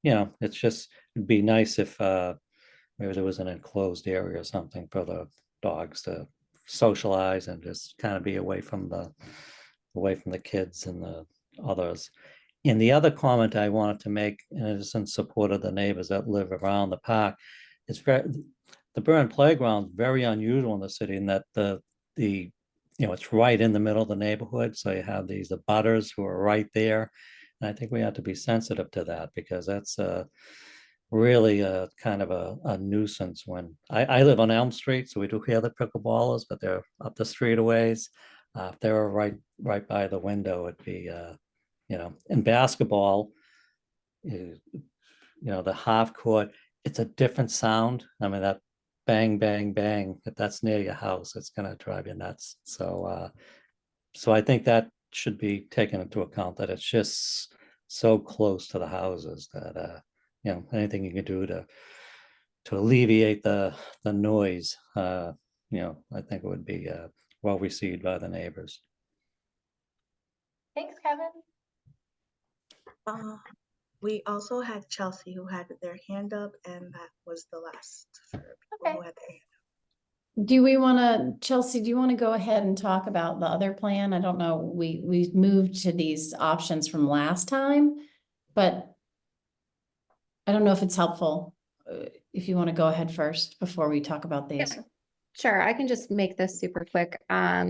you know, it'd be nice if maybe there was an enclosed area or something for the dogs to socialize and just kind of be away from the kids and the others. And the other comment I wanted to make, and it is in support of the neighbors that live around the park, is the Byrne Playground is very unusual in the city in that you know, it's right in the middle of the neighborhood. So you have the butters who are right there. And I think we have to be sensitive to that, because that's really a kind of a nuisance. When I live on Elm Street, so we do hear the pickleballers, but they're up the street a ways. If they were right by the window, it'd be in basketball, the half court, it's a different sound. I mean, that bang, bang, bang, if that's near your house, it's going to drive you nuts. So I think that should be taken into account, that it's just so close to the houses that, anything you can do to alleviate the noise, I think it would be well received by the neighbors.
Thanks, Kevin.
We also had Chelsea who had their hand up, and that was the last for people who had their hand up.
Do we want to, Chelsea, do you want to go ahead and talk about the other plan? I don't know, we moved to these options from last time, but I don't know if it's helpful if you want to go ahead first before we talk about these.
Yeah, sure. I can just make this super quick. I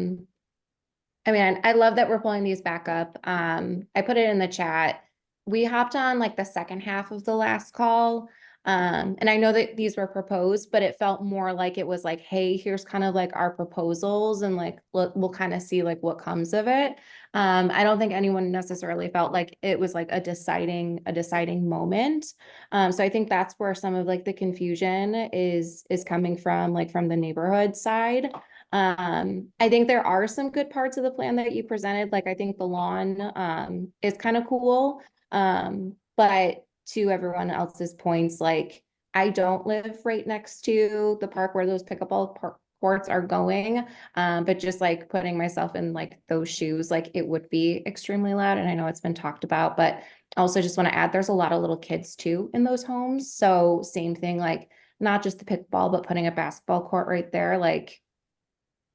mean, I love that we're pulling these back up. I put it in the chat. We hopped on like the second half of the last call. And I know that these were proposed, but it felt more like it was like, hey, here's kind of like our proposals, and like we'll kind of see like what comes of it. I don't think anyone necessarily felt like it was like a deciding moment. So I think that's where some of like the confusion is coming from, like from the neighborhood side. I think there are some good parts of the plan that you presented. Like I think the lawn is kind of cool. But to everyone else's points, like I don't live right next to the park where those pickleball courts are going. But just like putting myself in like those shoes, like it would be extremely loud. And I know it's been talked about, but I also just want to add, there's a lot of little kids too in those homes. So same thing, like not just the pickleball, but putting a basketball court right there, like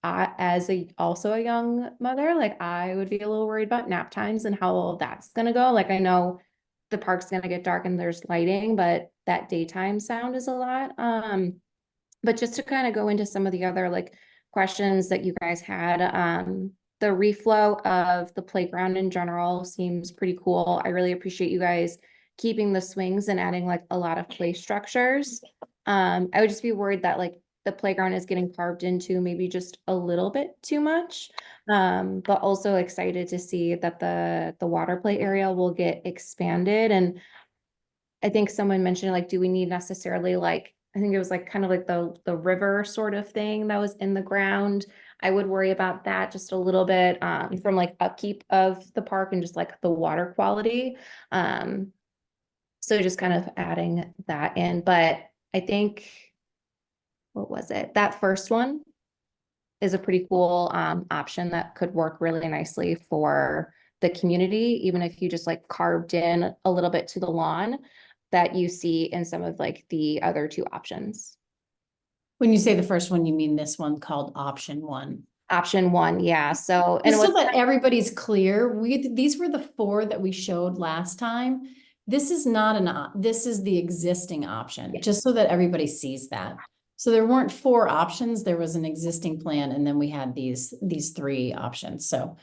as also a young mother, like I would be a little worried about nap times and how all that's gonna go. Like I know the park's gonna get dark and there's lighting, but that daytime sound is a lot. But just to kind of go into some of the other like questions that you guys had, the reflow of the playground in general seems pretty cool. I really appreciate you guys keeping the swings and adding like a lot of play structures. I would just be worried that like the playground is getting carved into maybe just a little bit too much. But also excited to see that the water play area will get expanded. And I think someone mentioned like, do we need necessarily like, I think it was like kind of like the river sort of thing that was in the ground. I would worry about that just a little bit from like upkeep of the park and just like the water quality. So just kind of adding that in, but I think, what was it? That first one is a pretty cool option that could work really nicely for the community, even if you just like carved in a little bit to the lawn that you see in some of like the other two options.
When you say the first one, you mean this one called option one?
Option one, yeah. So, and
just so that everybody's clear, these were the 4 that we showed last time. This is not this is the existing option, just so that everybody sees that. So there weren't 4 options, there was an existing plan, and then we had these 3 options. So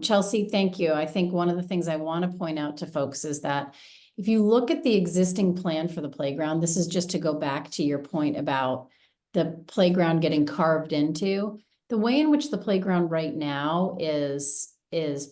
Chelsea, thank you. I think one of the things I want to point out to folks is that if you look at the existing plan for the playground, this is just to go back to your point about the playground getting carved into. The way in which the playground right now is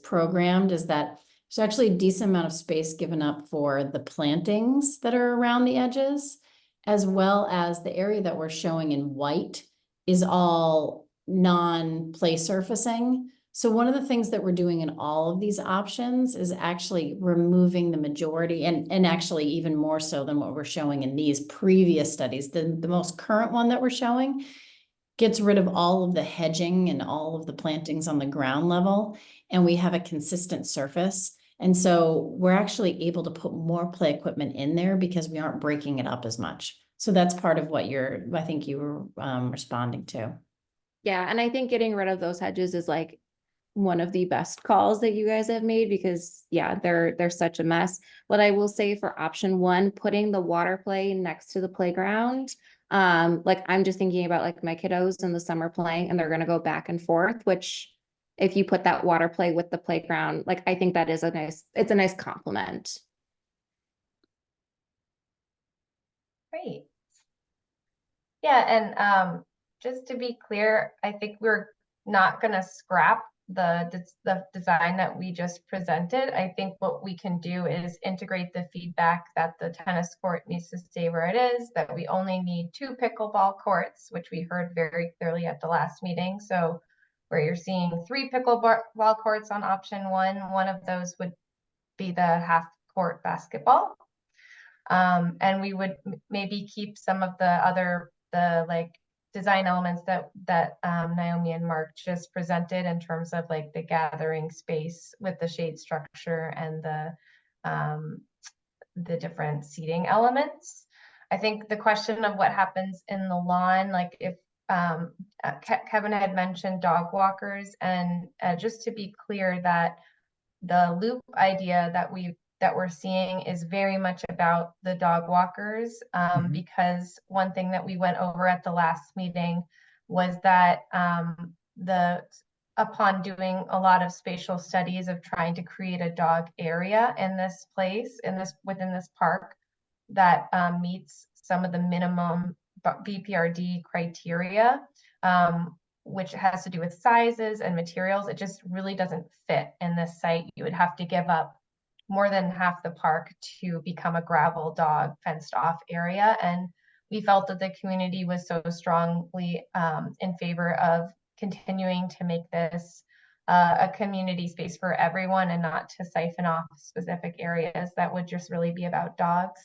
programmed is that there's actually a decent amount of space given up for the plantings that are around the edges, as well as the area that we're showing in white is all non-play surfacing. So one of the things that we're doing in all of these options is actually removing the majority, and actually even more so than what we're showing in these previous studies. The most current one that we're showing gets rid of all of the hedging and all of the plantings on the ground level, and we have a consistent surface. And so we're actually able to put more play equipment in there because we aren't breaking it up as much. So that's part of what I think you were responding to.
Yeah, and I think getting rid of those hedges is like one of the best calls that you guys have made, because yeah, they're such a mess. What I will say for option one, putting the water play next to the playground, like I'm just thinking about like my kiddos in the summer playing and they're going to go back and forth, which if you put that water play with the playground, like I think that is it's a nice compliment.
Great. Yeah, and just to be clear, I think we're not going to scrap the design that we just presented. I think what we can do is integrate the feedback that the tennis court needs to stay where it is, that we only need 2 pickleball courts, which we heard very clearly at the last meeting. So where you're seeing 3 pickleball courts on option 1, one of those would be the half court basketball. And we would maybe keep some of the like design elements that Naomi and Mark just presented in terms of like the gathering space with the shade structure and the different seating elements. I think the question of what happens in the lawn, like if Kevin had mentioned dog walkers, and just to be clear that the loop idea that we're seeing is very much about the dog walkers, because one thing that we went over at the last meeting was that upon doing a lot of spatial studies of trying to create a dog area in this place, within this park, that meets some of the minimum BPRD criteria, which has to do with sizes and materials. It just really doesn't fit in this site. You would have to give up more than half the park to become a gravel dog fenced off area. And we felt that the community was so strongly in favor of continuing to make this a community space for everyone and not to siphon off specific areas that would just really be about dogs.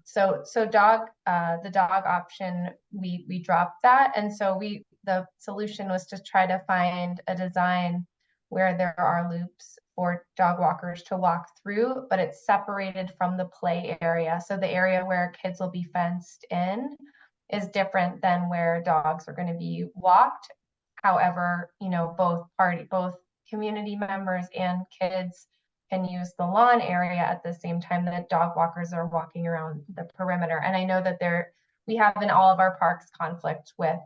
So the dog option, we dropped that. And so the solution was to try to find a design where there are loops for dog walkers to walk through, but it's separated from the play area. So the area where kids will be fenced in is different than where dogs are going to be walked. However, both community members and kids can use the lawn area at the same time that dog walkers are walking around the perimeter. And I know that we have in all of our parks conflict with,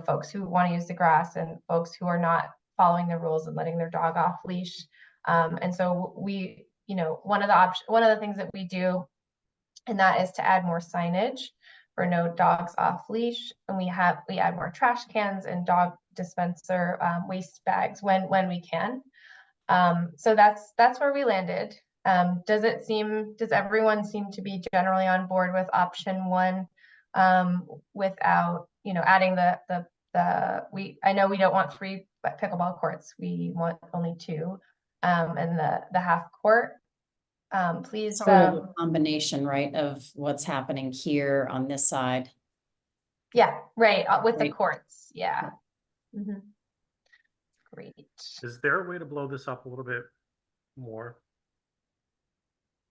folks who want to use the grass and folks who are not following the rules and letting their dog off leash. And so one of the things that we do, and that is to add more signage for no dogs off leash. And we add more trash cans and dog dispenser waste bags when we can. So that's where we landed. Does everyone seem to be generally on board with option 1, without, adding I know we don't want 3 pickleball courts. We want only 2, and the half court. Please.
Sort of a combination, right, of what's happening here on this side.
Yeah, right, with the courts. Yeah. Great.
Is there a way to blow this up a little bit more?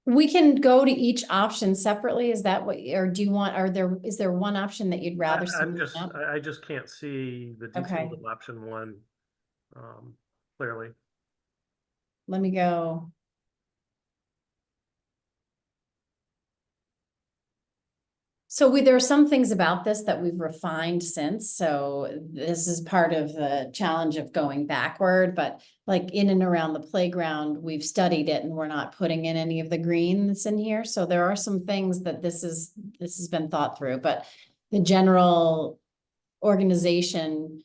We can go to each option separately. Is that what, or do you want, is there one option that you'd rather see?
I just can't see the details of option 1 clearly.
Let me go. So there are some things about this that we've refined since. So this is part of the challenge of going backward, but like in and around the playground, we've studied it and we're not putting in any of the greens in here. So there are some things that this has been thought through, but the general organization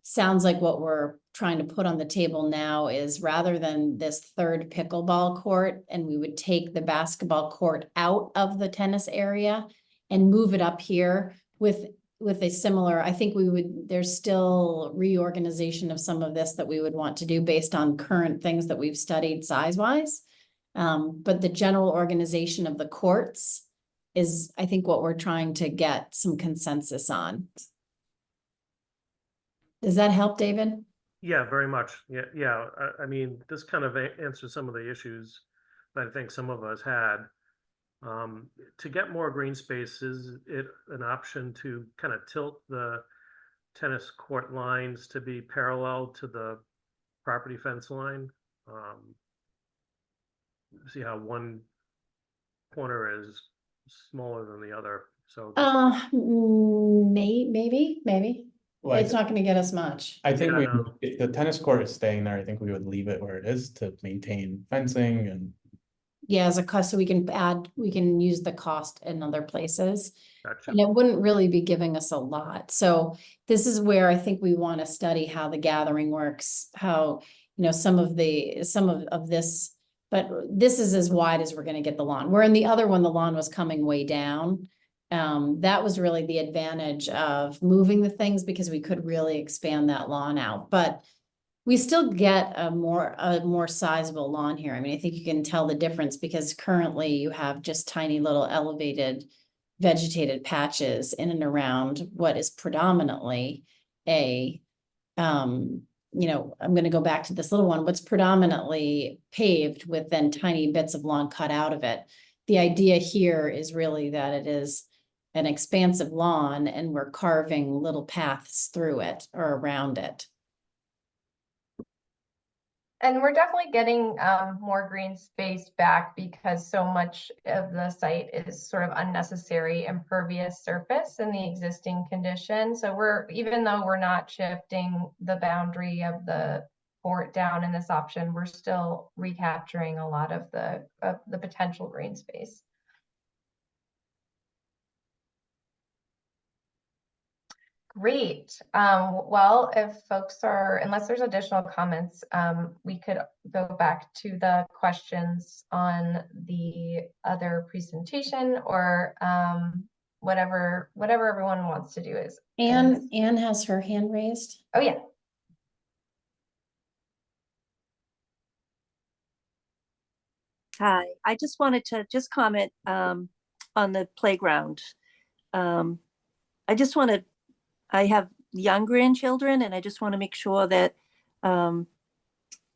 sounds like what we're trying to put on the table now is, rather than this 3rd pickleball court, and we would take the basketball court out of the tennis area and move it up here with a similar, I think there's still reorganization of some of this that we would want to do based on current things that we've studied size-wise. But the general organization of the courts is, I think, what we're trying to get some consensus on. Does that help, David?
Yeah, very much. Yeah. I mean, this kind of answers some of the issues that I think some of us had. To get more green space, is it an option to kind of tilt the tennis court lines to be parallel to the property fence line? See how one corner is smaller than the other. So
maybe.
Well,
it's not going to get us much.
I think if the tennis court is staying there, I think we would leave it where it is to maintain fencing and
Yeah, as a cost, so we can use the cost in other places.
Gotcha.
And it wouldn't really be giving us a lot. So this is where I think we want to study how the gathering works, how, some of this, but this is as wide as we're going to get the lawn. Where in the other one, the lawn was coming way down. That was really the advantage of moving the things because we could really expand that lawn out. But we still get a more sizable lawn here. I mean, I think you can tell the difference because currently you have just tiny little elevated vegetated patches in and around what is predominantly I'm going to go back to this little one, what's predominantly paved with then tiny bits of lawn cut out of it. The idea here is really that it is an expansive lawn and we're carving little paths through it or around it.
And we're definitely getting more green space back because so much of the site is sort of unnecessary impervious surface in the existing condition. So even though we're not shifting the boundary of the fort down in this option, we're still recapturing a lot of the potential green space. Great. Well, if folks unless there's additional comments, we could go back to the questions on the other presentation or whatever everyone wants to do is.
Anne has her hand raised.
Oh, yeah.
Hi, I just wanted to comment on the playground. I have young grandchildren and I just want to make sure that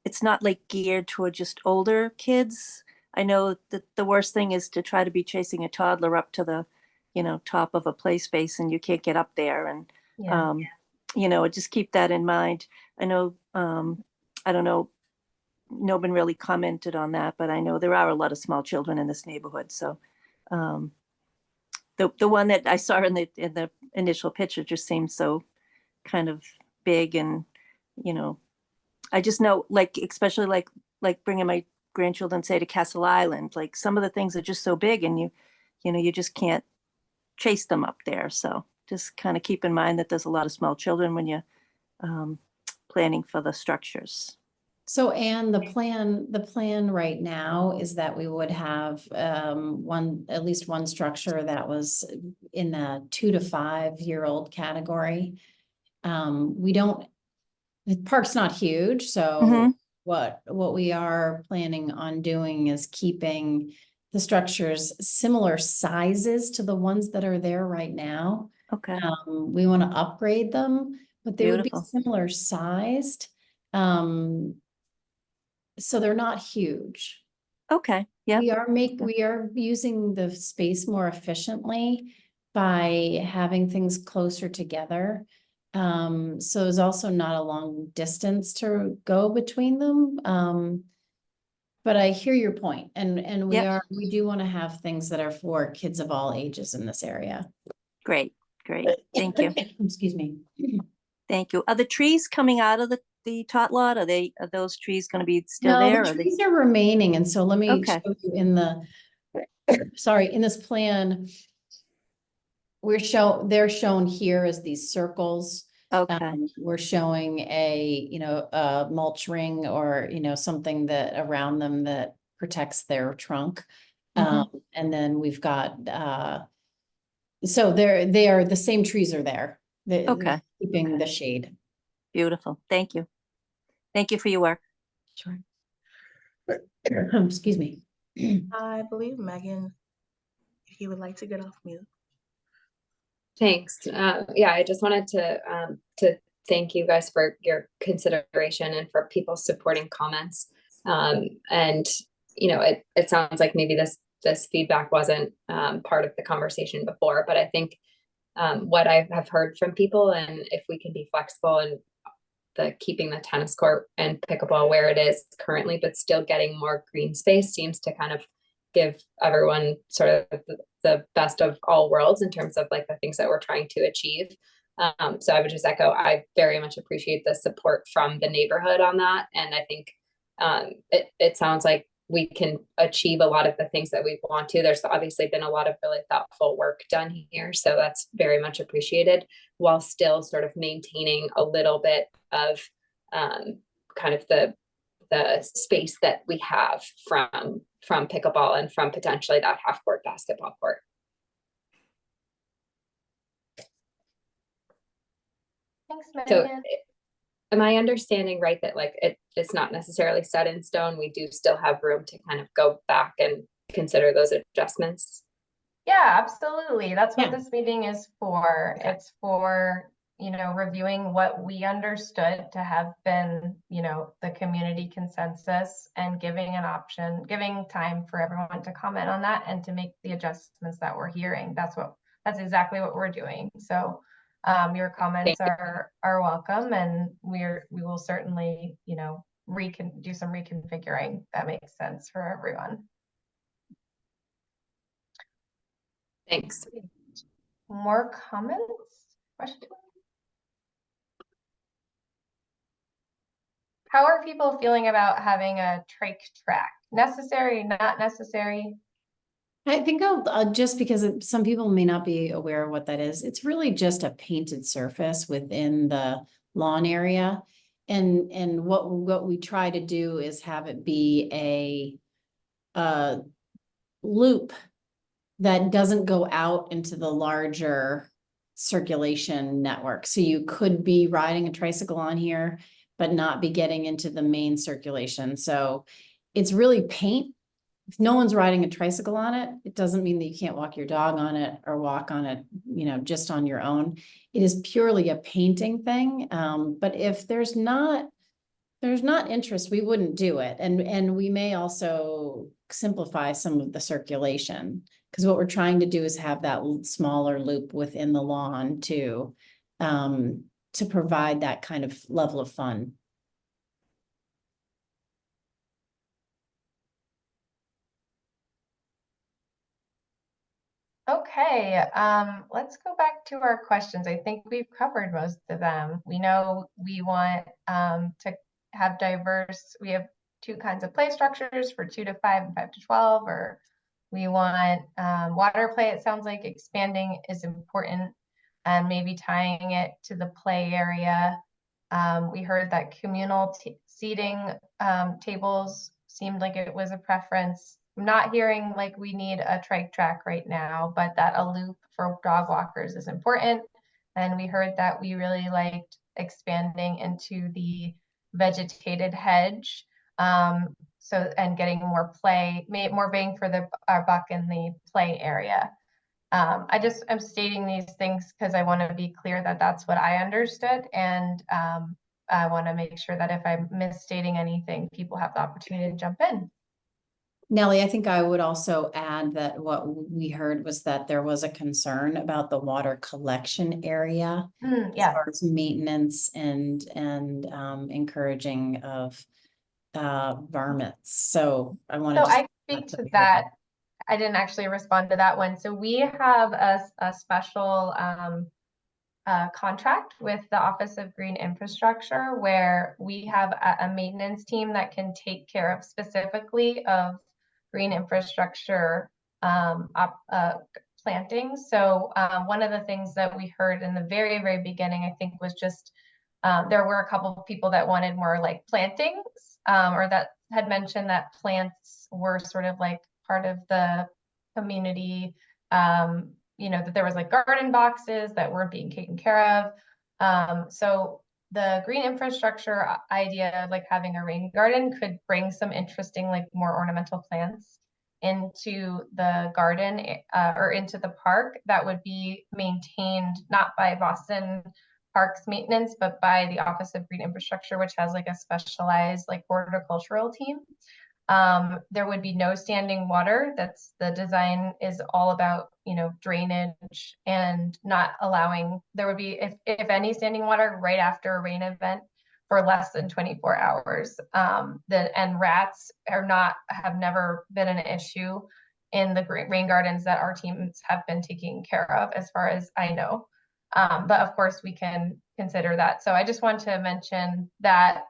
it's not like geared toward just older kids. I know that the worst thing is to try to be chasing a toddler up to the, top of a play space and you can't get up there. And, just keep that in mind. I know, I don't know, no one really commented on that, but I know there are a lot of small children in this neighborhood. So the one that I saw in the initial picture just seemed so kind of big, and I just know, like, especially like bringing my grandchildren, say, to Castle Island, like some of the things are just so big, and you just can't chase them up there. So just kind of keep in mind that there's a lot of small children when you're planning for the structures.
So, Anne, the plan right now is that we would have at least one structure that was in the 2 to 5 year old category. The park's not huge, so what we are planning on doing is keeping the structures similar sizes to the ones that are there right now.
Okay.
We want to upgrade them, but they would be similar sized. So they're not huge.
Okay. Yeah.
We are using the space more efficiently by having things closer together. So there's also not a long distance to go between them. But I hear your point, and we do want to have things that are for kids of all ages in this area.
Great. Thank you.
Excuse me.
Thank you. Are the trees coming out of the tot lot? Are those trees going to be still there?
No, the trees are remaining, and so let me show you in this plan. They're shown here as these circles.
Okay.
We're showing a mulch ring or something that around them that protects their trunk. And then we've got so they are the same trees are there. They're keeping the shade.
Beautiful. Thank you. Thank you for your work.
Sure. Excuse me.
I believe Megan, if you would like to get off mute.
Thanks. I just wanted to thank you guys for your consideration and for people supporting comments. And it sounds like maybe this feedback wasn't part of the conversation before, but I think what I have heard from people, and if we can be flexible and keeping the tennis court and pickleball where it is currently, but still getting more green space seems to kind of give everyone sort of the best of all worlds in terms of like the things that we're trying to achieve. So I would just echo, I very much appreciate the support from the neighborhood on that. And I think it sounds like we can achieve a lot of the things that we want to. There's obviously been a lot of really thoughtful work done here, so that's very much appreciated, while still sort of maintaining a little bit of kind of the space that we have from pickleball and from potentially that half court basketball court.
Thanks,
So
Megan.
am I understanding right that like it's not necessarily set in stone? We do still have room to kind of go back and consider those adjustments?
Yeah, absolutely. That's what
Yeah.
this meeting is for.
Okay.
It's for, you know, reviewing what we understood to have been, you know, the community consensus and giving an option, giving time for everyone to comment on that and to make the adjustments that we're hearing. That's exactly what we're doing. So your comments are welcome, and we will certainly, you know, do some reconfiguring that makes sense for everyone.
Thanks.
More comments? Questions? How are people feeling about having a trike track? Necessary, not necessary?
I think just because some people may not be aware of what that is, it's really just a painted surface within the lawn area. And what we try to do is have it be a loop that doesn't go out into the larger circulation network. So you could be riding a tricycle on here, but not be getting into the main circulation. So it's really paint. If no one's riding a tricycle on it, it doesn't mean that you can't walk your dog on it or walk on it, you know, just on your own. It is purely a painting thing. But if there's not interest, we wouldn't do it. And we may also simplify some of the circulation, because what we're trying to do is have that smaller loop within the lawn to provide that kind of level of fun.
Okay, let's go back to our questions. I think we've covered most of them. We know we want to have we have two kinds of play structures for 2 to 5 and 5 to 12, or we want water play. It sounds like expanding is important and maybe tying it to the play area. We heard that communal seating tables seemed like it was a preference. I'm not hearing like we need a trike track right now, but that a loop for dog walkers is important. And we heard that we really liked expanding into the vegetated hedge. And getting more bang for our buck in the play area. I'm stating these things because I want to be clear that that's what I understood. And I want to make sure that if I'm misstating anything, people have the opportunity to jump in.
Nellie, I think I would also add that what we heard was that there was a concern about the water collection area, as far as maintenance and encouraging of varmints. So I wanted to
speak to that. I didn't actually respond to that one. So we have a special contract with the Office of Green Infrastructure, where we have a maintenance team that can take care of specifically of green infrastructure planting. So one of the things that we heard in the very, very beginning, I think, was just there were a couple of people that wanted more like plantings, or that had mentioned that plants were sort of like part of the community, you know, that there was like garden boxes that weren't being taken care of. So the green infrastructure idea of like having a rain garden could bring some interesting, like more ornamental plants into the garden or into the park that would be maintained not by Boston Parks maintenance, but by the Office of Green Infrastructure, which has like a specialized like horticultural team. There would be no standing water. That's the design is all about, you know, drainage and not allowing, there would be, if any, standing water right after a rain event for less than 24 hours. And rats have never been an issue in the rain gardens that our teams have been taking care of, as far as I know. But of course we can consider that. So I just want to mention that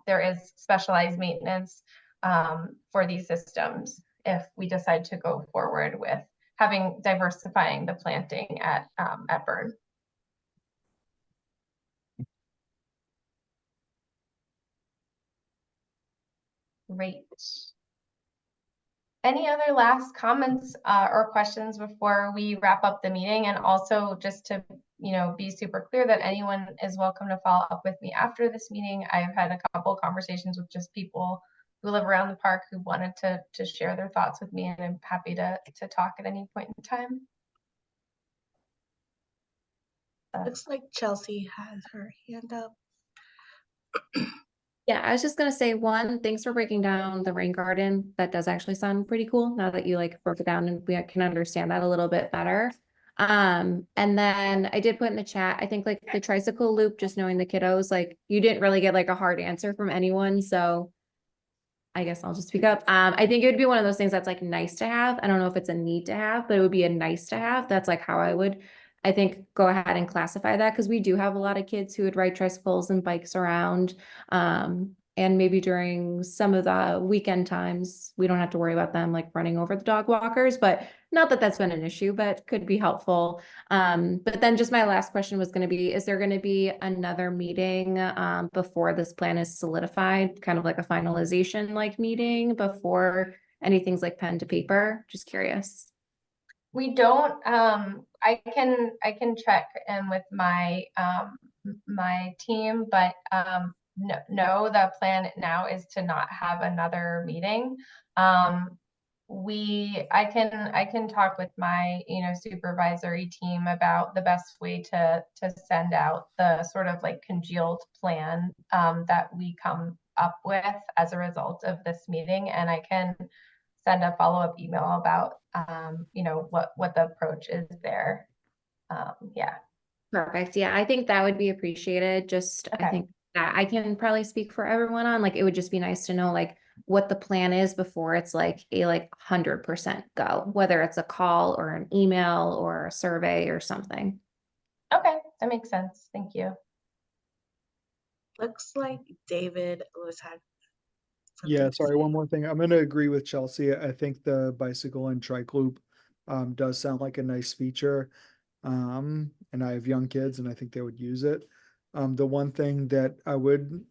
there is specialized maintenance for these systems if we decide to go forward with diversifying the planting at Byrne. Great. Any other last comments or questions before we wrap up the meeting? And also just to, be super clear that anyone is welcome to follow up with me after this meeting. I've had a couple conversations with just people who live around the park who wanted to share their thoughts with me, and I'm happy to talk at any point in time.
Looks like Chelsea has her hand up.
Yeah, I was just gonna say, one, thanks for breaking down the rain garden. That does actually sound pretty cool now that you broke it down and we can understand that a little bit better. And then I did put in the chat, I think the tricycle loop, just knowing the kiddos, you didn't really get a hard answer from anyone. So I guess I'll just speak up. I think it would be one of those things that's nice to have. I don't know if it's a need to have, but it would be a nice to have. That's how I would, I think, go ahead and classify that, because we do have a lot of kids who would ride tricycles and bikes around. And maybe during some of the weekend times, we don't have to worry about them running over the dog walkers, but not that that's been an issue, but could be helpful. But then just my last question was going to be, is there going to be another meeting before this plan is solidified, kind of a finalization meeting before anything's pen to paper? Just curious.
We don't, I can check in with my my team, but no, the plan now is to not have another meeting. I can talk with my supervisory team about the best way to send out the sort of congealed plan that we come up with as a result of this meeting, and I can send a follow-up email about what the approach is there. Yeah.
Perfect. Yeah, I think that would be appreciated. Just
Okay.
I think that I can probably speak for everyone on it would just be nice to know what the plan is before it's a 100% go, whether it's a call or an email or a survey or something.
Okay, that makes sense. Thank you.
Looks like David Lewis had
Yeah,
something to
sorry,
say.
one more thing. I'm gonna agree with Chelsea. I think the bicycle and trike loop does sound like a nice feature. And I have young kids and I think they would use it. The one thing that I would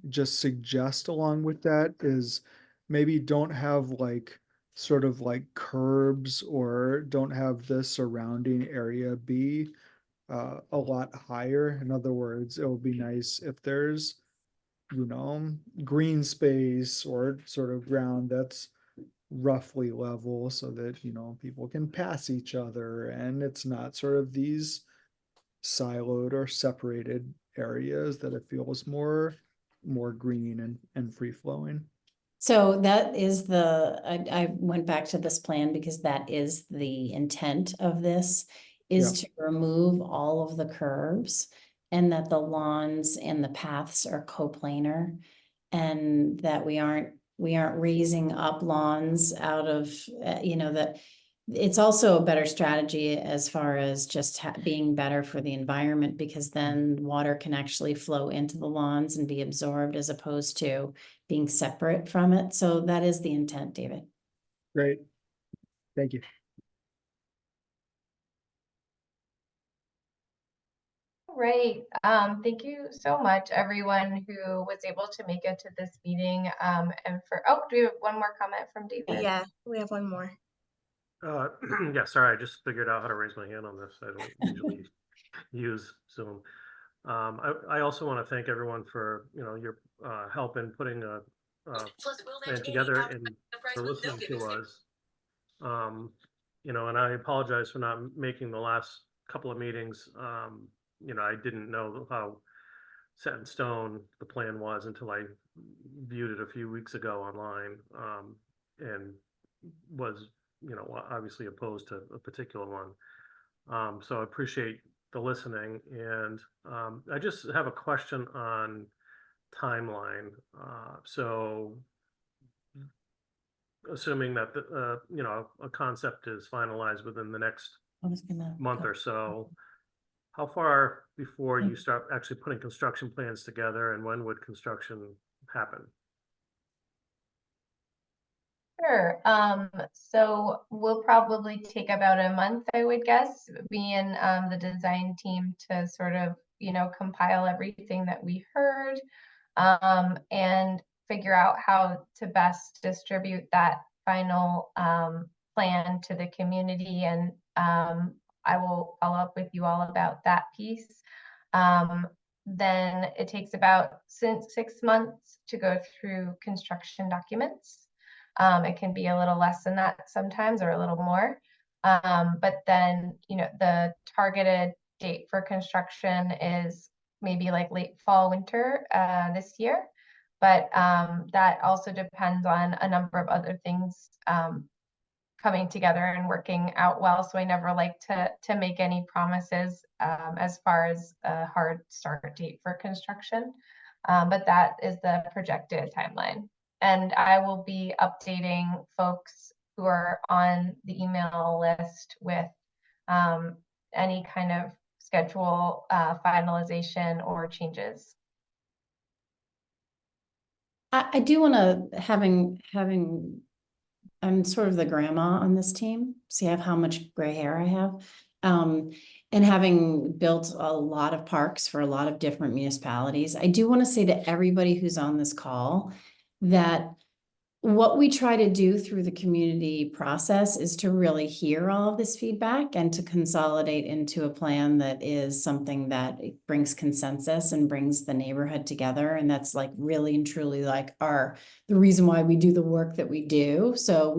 just suggest along with that is maybe don't have sort of curbs, or don't have the surrounding area be a lot higher. In other words, it would be nice if there's green space or sort of ground that's roughly level, so that people can pass each other and it's not sort of these siloed or separated areas, that it feels more green and free flowing.
So that is I went back to this plan because that is the intent of this, is to remove all of the curves, and that the lawns and the paths are coplanar, and that we aren't raising up lawns out of, that it's also a better strategy as far as just being better for the environment, because then water can actually flow into the lawns and be absorbed as opposed to being separate from it. So that is the intent, David.
Great. Thank you.
Great. Thank you so much, everyone who was able to make it to this meeting. And do we have one more comment from David?
Yeah, we have one more.
Yeah, sorry, I just figured out how to raise my hand on this. I don't usually use Zoom. I also want to thank everyone for your help in putting a plan together and for listening to us. And I apologize for not making the last couple of meetings. I didn't know how set in stone the plan was until I viewed it a few weeks ago online, and was obviously opposed to a particular one. So I appreciate the listening, and I just have a question on timeline. So assuming that a concept is finalized within the next month or so, how far before you start actually putting construction plans together, and when would construction happen?
Sure. So we'll probably take about a month, I would guess, me and the design team to sort of, compile everything that we heard, and figure out how to best distribute that final plan to the community. And I will follow up with you all about that piece. Then it takes about 6 months to go through construction documents. It can be a little less than that sometimes, or a little more. But then, the targeted date for construction is maybe like late fall, winter this year. But that also depends on a number of other things coming together and working out well. So I never like to make any promises as far as a hard start date for construction. But that is the projected timeline. And I will be updating folks who are on the email list with any kind of schedule finalization or changes.
I do want to, having I'm sort of the grandma on this team. See how much gray hair I have. And having built a lot of parks for a lot of different municipalities, I do want to say to everybody who's on this call that what we try to do through the community process is to really hear all of this feedback and to consolidate into a plan that is something that brings consensus and brings the neighborhood together. And that's like really and truly like the reason why we do the work that we do. So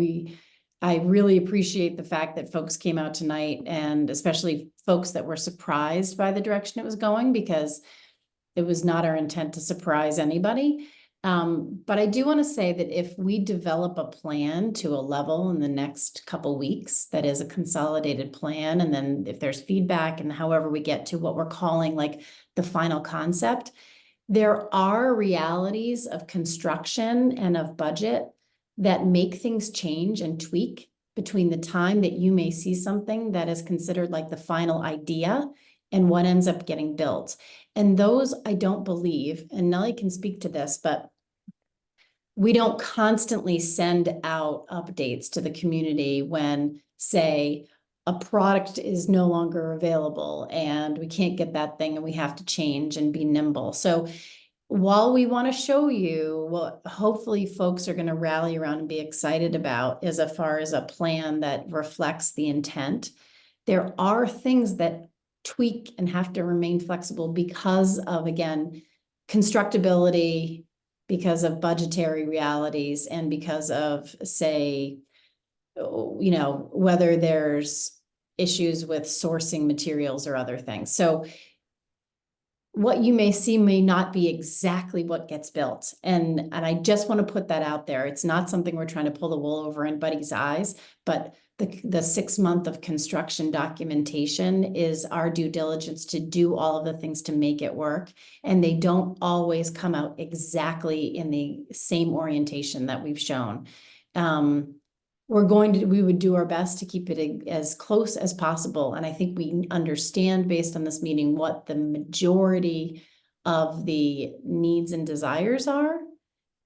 I really appreciate the fact that folks came out tonight, and especially folks that were surprised by the direction it was going, because it was not our intent to surprise anybody. But I do want to say that if we develop a plan to a level in the next couple weeks, that is a consolidated plan, and then if there's feedback and however we get to what we're calling like the final concept, there are realities of construction and of budget that make things change and tweak between the time that you may see something that is considered like the final idea and what ends up getting built. And those, I don't believe, and Nellie can speak to this, but we don't constantly send out updates to the community when, say, a product is no longer available and we can't get that thing and we have to change and be nimble. So while we want to show you what hopefully folks are going to rally around and be excited about as far as a plan that reflects the intent, there are things that tweak and have to remain flexible because of, again, constructability, because of budgetary realities, and because of, say, whether there's issues with sourcing materials or other things. So what you may see may not be exactly what gets built. And I just want to put that out there. It's not something we're trying to pull the wool over anybody's eyes, but the 6 month of construction documentation is our due diligence to do all of the things to make it work. And they don't always come out exactly in the same orientation that we've shown. We would do our best to keep it as close as possible. And I think we understand based on this meeting what the majority of the needs and desires are.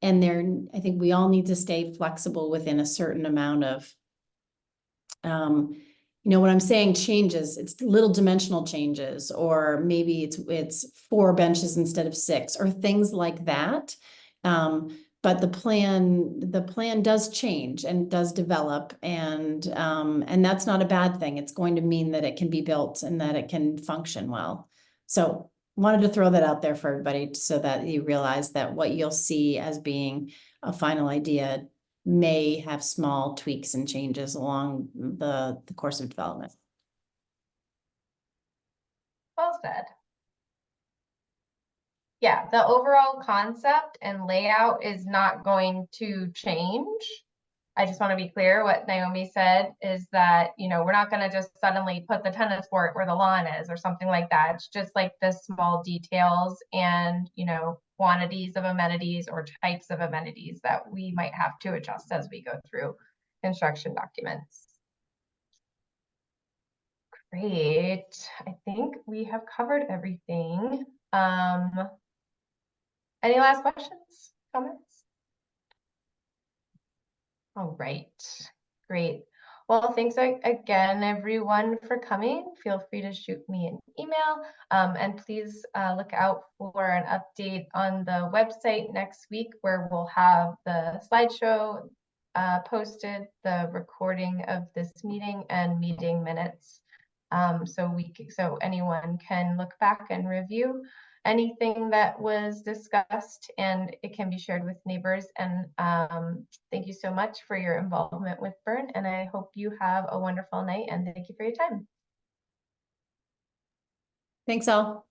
And I think we all need to stay flexible within a certain amount of, when I'm saying changes, it's little dimensional changes, or maybe it's 4 benches instead of 6, or things like that. But the plan does change and does develop, and that's not a bad thing. It's going to mean that it can be built and that it can function well. So wanted to throw that out there for everybody so that you realize that what you'll see as being a final idea may have small tweaks and changes along the course of development.
Well said. Yeah, the overall concept and layout is not going to change. I just want to be clear, what Naomi said is that, we're not going to just suddenly put the tennis court where the lawn is or something like that. It's just like the small details and, quantities of amenities or types of amenities that we might have to adjust as we go through construction documents. Great. I think we have covered everything. Any last questions, comments? All right, great. Well, thanks again, everyone, for coming. Feel free to shoot me an email, and please look out for an update on the website next week, where we'll have the slideshow posted, the recording of this meeting, and meeting minutes. So anyone can look back and review anything that was discussed, and it can be shared with neighbors. And thank you so much for your involvement with Byrne, and I hope you have a wonderful night, and thank you for your time.
Thanks all.